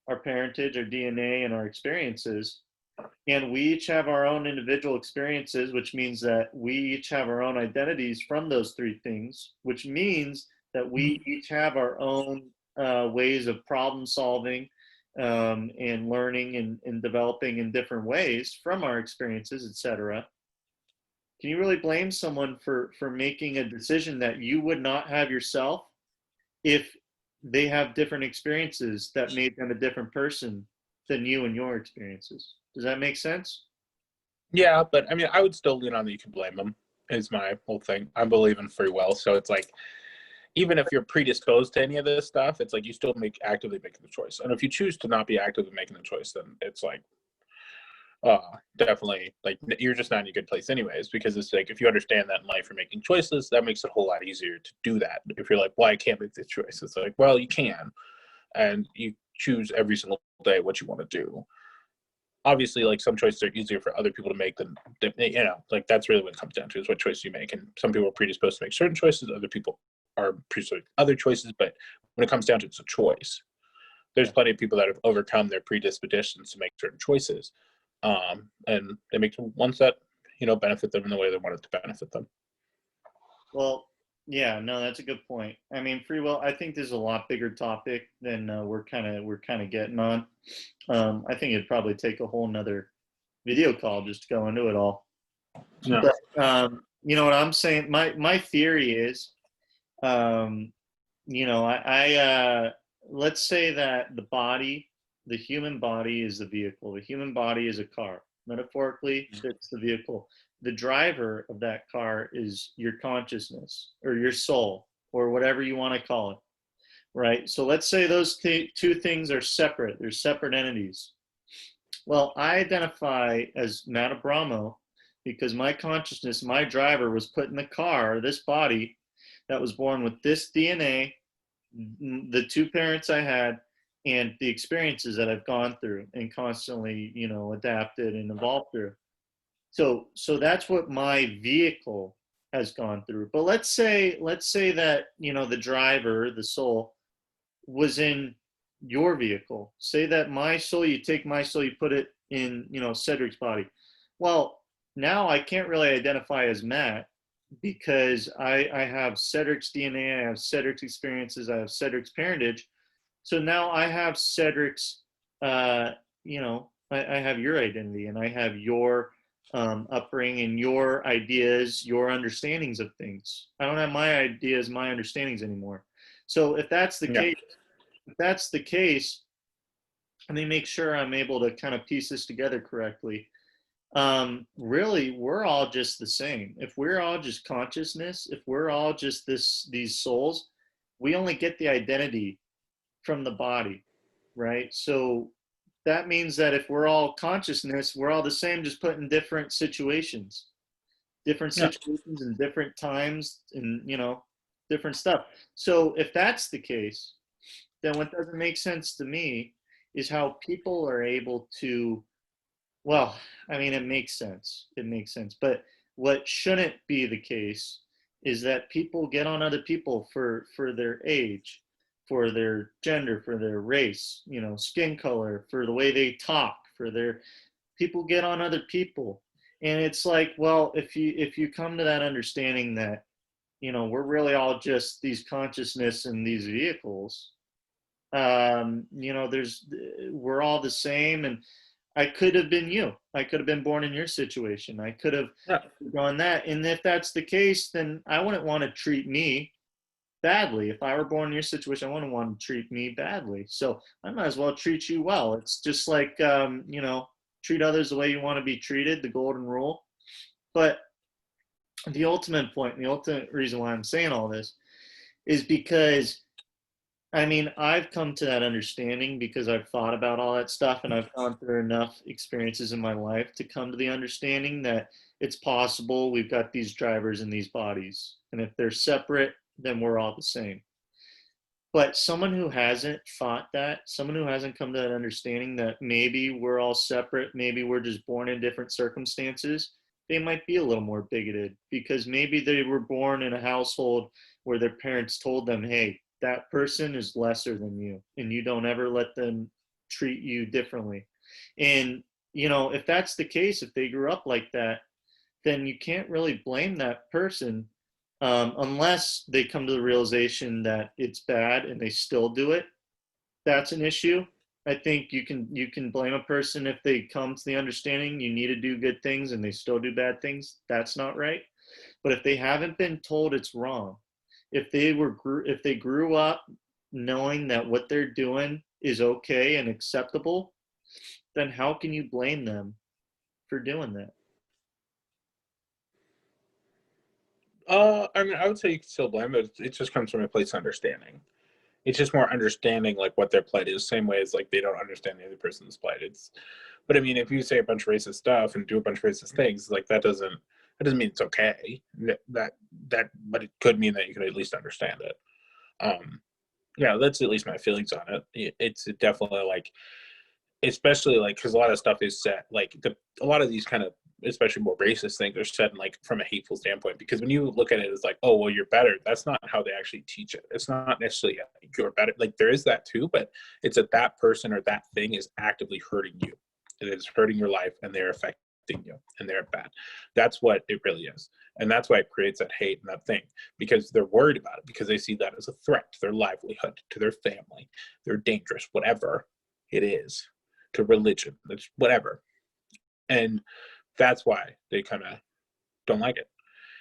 our parentage, our DNA, and our experiences, and we each have our own individual experiences, which means that we each have our own identities from those three things, which means that we each have our own ways of problem solving and learning and developing in different ways from our experiences, etc. Can you really blame someone for making a decision that you would not have yourself if they have different experiences that made them a different person than you and your experiences? Does that make sense? Yeah, but I mean, I would still lean on that you can blame them, is my whole thing. I believe in free will. So it's like, even if you're predisposed to any of this stuff, it's like you still actively making the choice. And if you choose to not be actively making the choice, then it's like, definitely, like, you're just not in a good place anyways, because it's like, if you understand that in life you're making choices, that makes it a whole lot easier to do that. If you're like, well, I can't make this choice, it's like, well, you can, and you choose every single day what you want to do. Obviously, like, some choices are easier for other people to make than, like, that's really what it comes down to, is what choice you make. And some people are predisposed to make certain choices, other people are predisposed to other choices, but when it comes down to it's a choice. There's plenty of people that have overcome their predispositions to make certain choices, and they make ones that benefit them in the way they want it to benefit them. Well, yeah, no, that's a good point. I mean, free will. I think this is a lot bigger topic than we're kind of getting on. I think it'd probably take a whole nother video call just to go into it all. Yeah. But you know what I'm saying? My theory is, um, I let's say that the human body is the vehicle. The human body is a car. Metaphorically, it's the vehicle. The driver of that car is your consciousness or your soul or whatever you want to call it, right? So let's say those two things are separate. They're separate entities. Well, I identify as Matt Abramo because my consciousness, my driver, was put in the car, this body that was born with this DNA, the two parents I had, and the experiences that I've gone through and constantly, adapted and evolved through. So that's what my vehicle has gone through. But let's say that, the driver, the soul, was in your vehicle. Say that my soul, you take my soul, you put it in, Cedric's body. Well, now I can't really identify as Matt because I have Cedric's DNA, I have Cedric's experiences, I have Cedric's parentage. So now I have Cedric's, I have your identity and I have your upbringing, your ideas, your understandings of things. I don't have my ideas, my understandings anymore. So if that's the case, let me make sure I'm able to kind of piece this together correctly. Really, we're all just the same. If we're all just consciousness, if we're all just these souls, we only get the identity from the body, right? So that means that if we're all consciousness, we're all the same, just put in different situations and different times and, different stuff. So if that's the case, then what doesn't make sense to me is how people are able to, well, I mean, it makes sense. It makes sense. But what shouldn't be the case is that people get on other people for their age, for their gender, for their race, skin color, for the way they talk, for their people get on other people. And it's like, well, if you come to that understanding that, we're really all just these consciousness and these vehicles, we're all the same. And I could have been you. I could have been born in your situation. I could have gone that. And if that's the case, then I wouldn't want to treat me badly. If I were born in your situation, I wouldn't want to treat me badly. So I might as well treat you well. It's just like, treat others the way you want to be treated, the golden rule. But the ultimate point, the ultimate reason why I'm saying all this is because, I mean, I've come to that understanding because I've thought about all that stuff and I've gone through enough experiences in my life to come to the understanding that it's possible we've got these drivers in these bodies. And if they're separate, then we're all the same. But someone who hasn't thought that, someone who hasn't come to that understanding that maybe we're all separate, maybe we're just born in different circumstances, they might be a little more bigoted because maybe they were born in a household where their parents told them, hey, that person is lesser than you, and you don't ever let them treat you differently. And, if that's the case, if they grew up like that, then you can't really blame that person, unless they come to the realization that it's bad and they still do it. That's an issue. I think you can blame a person if they come to the understanding you need to do good things and they still do bad things. That's not right. But if they haven't been told it's wrong, if they grew up knowing that what they're doing is okay and acceptable, then how can you blame them for doing that? I mean, I would say you can still blame it. It just comes from a place of understanding. It's just more understanding like what their plight is, same way as like they don't understand the other person's plight. But I mean, if you say a bunch of racist stuff and do a bunch of racist things, like that doesn't mean it's okay. But it could mean that you can at least understand it. Um, yeah, that's at least my feelings on it. It's definitely like, especially like because a lot of stuff is set like a lot of these kind of especially more racist things are said in like from a hateful standpoint, because when you look at it as like, oh well, you're better, that's not how they actually teach it. It's not necessarily you're better, like there is that too, but it's that person or that thing is actively hurting you, and it's hurting your life, and they're affecting you, and they're bad. That's what it really is, and that's why it creates that hate and that thing, because they're worried about it, because they see that as a threat to their livelihood, to their family. They're dangerous, whatever it is, to religion, it's whatever. And that's why they kind of don't like it.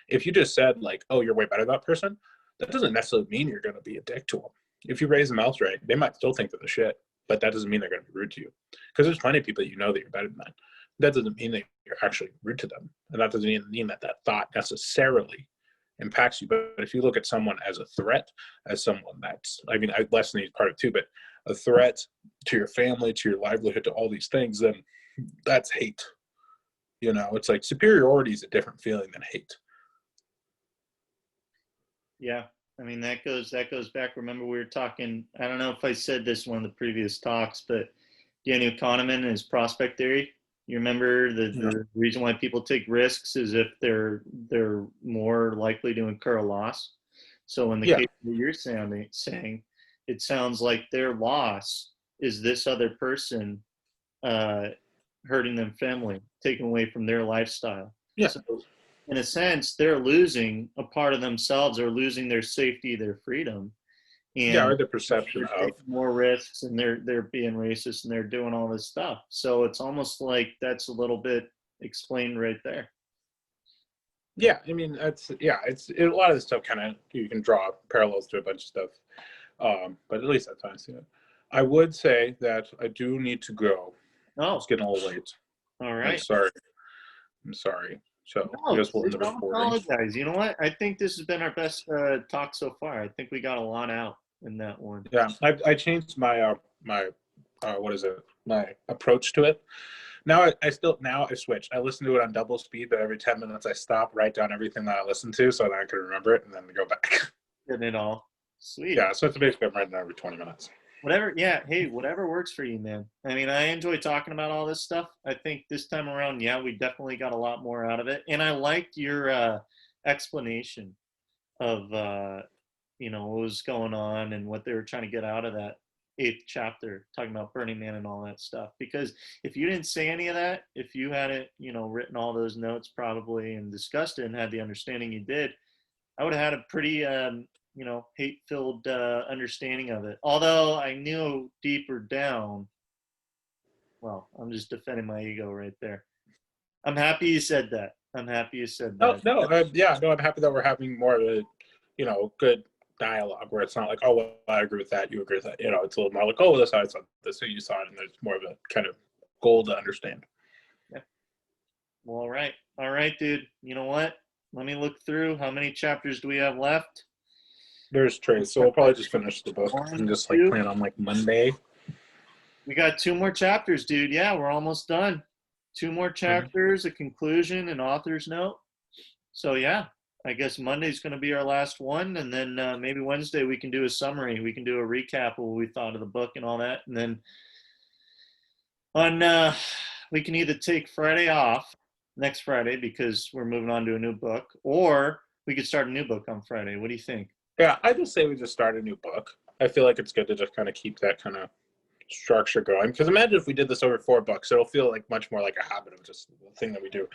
If you just said like, oh, you're way better than that person, that doesn't necessarily mean you're going to be a dick to them. If you raise them else right, they might still think they're the shit, but that doesn't mean they're going to be rude to you. Because there's plenty of people that you know that you're better than that. That doesn't mean that you're actually rude to them. And that doesn't even mean that that thought necessarily impacts you. But if you look at someone as a threat, as someone that's, I mean, lesson is part of it too, but a threat to your family, to your livelihood, to all these things, then that's hate. It's like superiority is a different feeling than hate. Yeah. I mean, that goes back. Remember, we were talking, I don't know if I said this in one of the previous talks, but Daniel Kahneman and his prospect theory. You remember Yeah. the reason why people take risks is if they're more likely to incur a loss. So in the Yeah. case that you're saying, it sounds like their loss is this other person, uh, hurting them family, taking away from their lifestyle. Yeah. So in a sense, they're losing a part of themselves, or losing their safety, their freedom, Yeah. and Or the perception they're of, taking more risks, and they're being racist, and they're doing all this stuff. So it's almost like that's a little bit explained right there. yeah. I mean, a lot of this stuff kind of, you can draw parallels to a bunch of stuff. But at least that's how I see it. I would say that I do need to go. Oh, It's getting a little late. all I'm right. sorry. I'm sorry. So I No, guess we'll end the don't recording. apologize. You know what? I think this has been our best talk so far. I think we got a lot out in that one. Yeah, I changed my what is it? My approach to it. Now I switched. I listen to it on double speed, but every 10 minutes I stop, write down everything that I listen to, so that I can remember it, and then go back. Getting it all. Sweet. Yeah, so it's basically I'm writing every 20 minutes. Whatever, yeah, hey, whatever works for you, man. I mean, I enjoy talking about all this stuff. I think this time around, yeah, we definitely got a lot more out of it. And I liked your explanation of what was going on and what they were trying to get out of that eighth chapter, talking about Burning Man and all that stuff. Because if you didn't say any of that, if you hadn't, written all those notes probably and discussed it and had the understanding you did, I would have had a pretty hate-filled understanding of it. Although I knew deeper down, well, I'm just defending my ego right there. I'm happy you said that. I'm happy you said Oh that. no, yeah, no, I'm happy that we're having more of a, good dialogue where it's not like, oh, well, I agree with that, you agree with that. It's a little more like, oh, this I saw this, so you saw it, and there's more of a kind of goal to understand. Yeah. Well, all right, dude. You know what? Let me look through. How many chapters do we have left? There's trays, so we'll probably just finish the book One, and just like two. plan on like Monday. We got two more chapters, dude. Yeah, we're almost done. Two more chapters, a conclusion, an author's note. So yeah, I guess Monday's going to be our last one, and then maybe Wednesday we can do a summary. We can do a recap of what we thought of the book and all that, and then we can either take Friday off next Friday because we're moving on to a new book, or we could start a new book on Friday. What do you think? Yeah, I just say we just start a new book. I feel like it's good to just kind of keep that kind of structure going. Because imagine if we did this over 4 books, it'll feel like much more like a habit of just the thing that we do.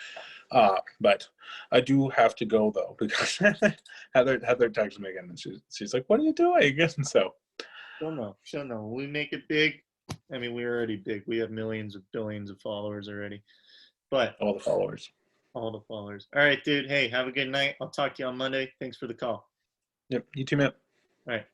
But I do have to go though because Heather texted me again and she's like, "What are you doing?" And so She'll know. We make it big. I mean, we're already big. We have millions of billions of followers already. But all the followers. all the followers. All right, dude. Hey, have a good night. I'll talk to you on Monday. Thanks for the call. Yep, you too, man. All right.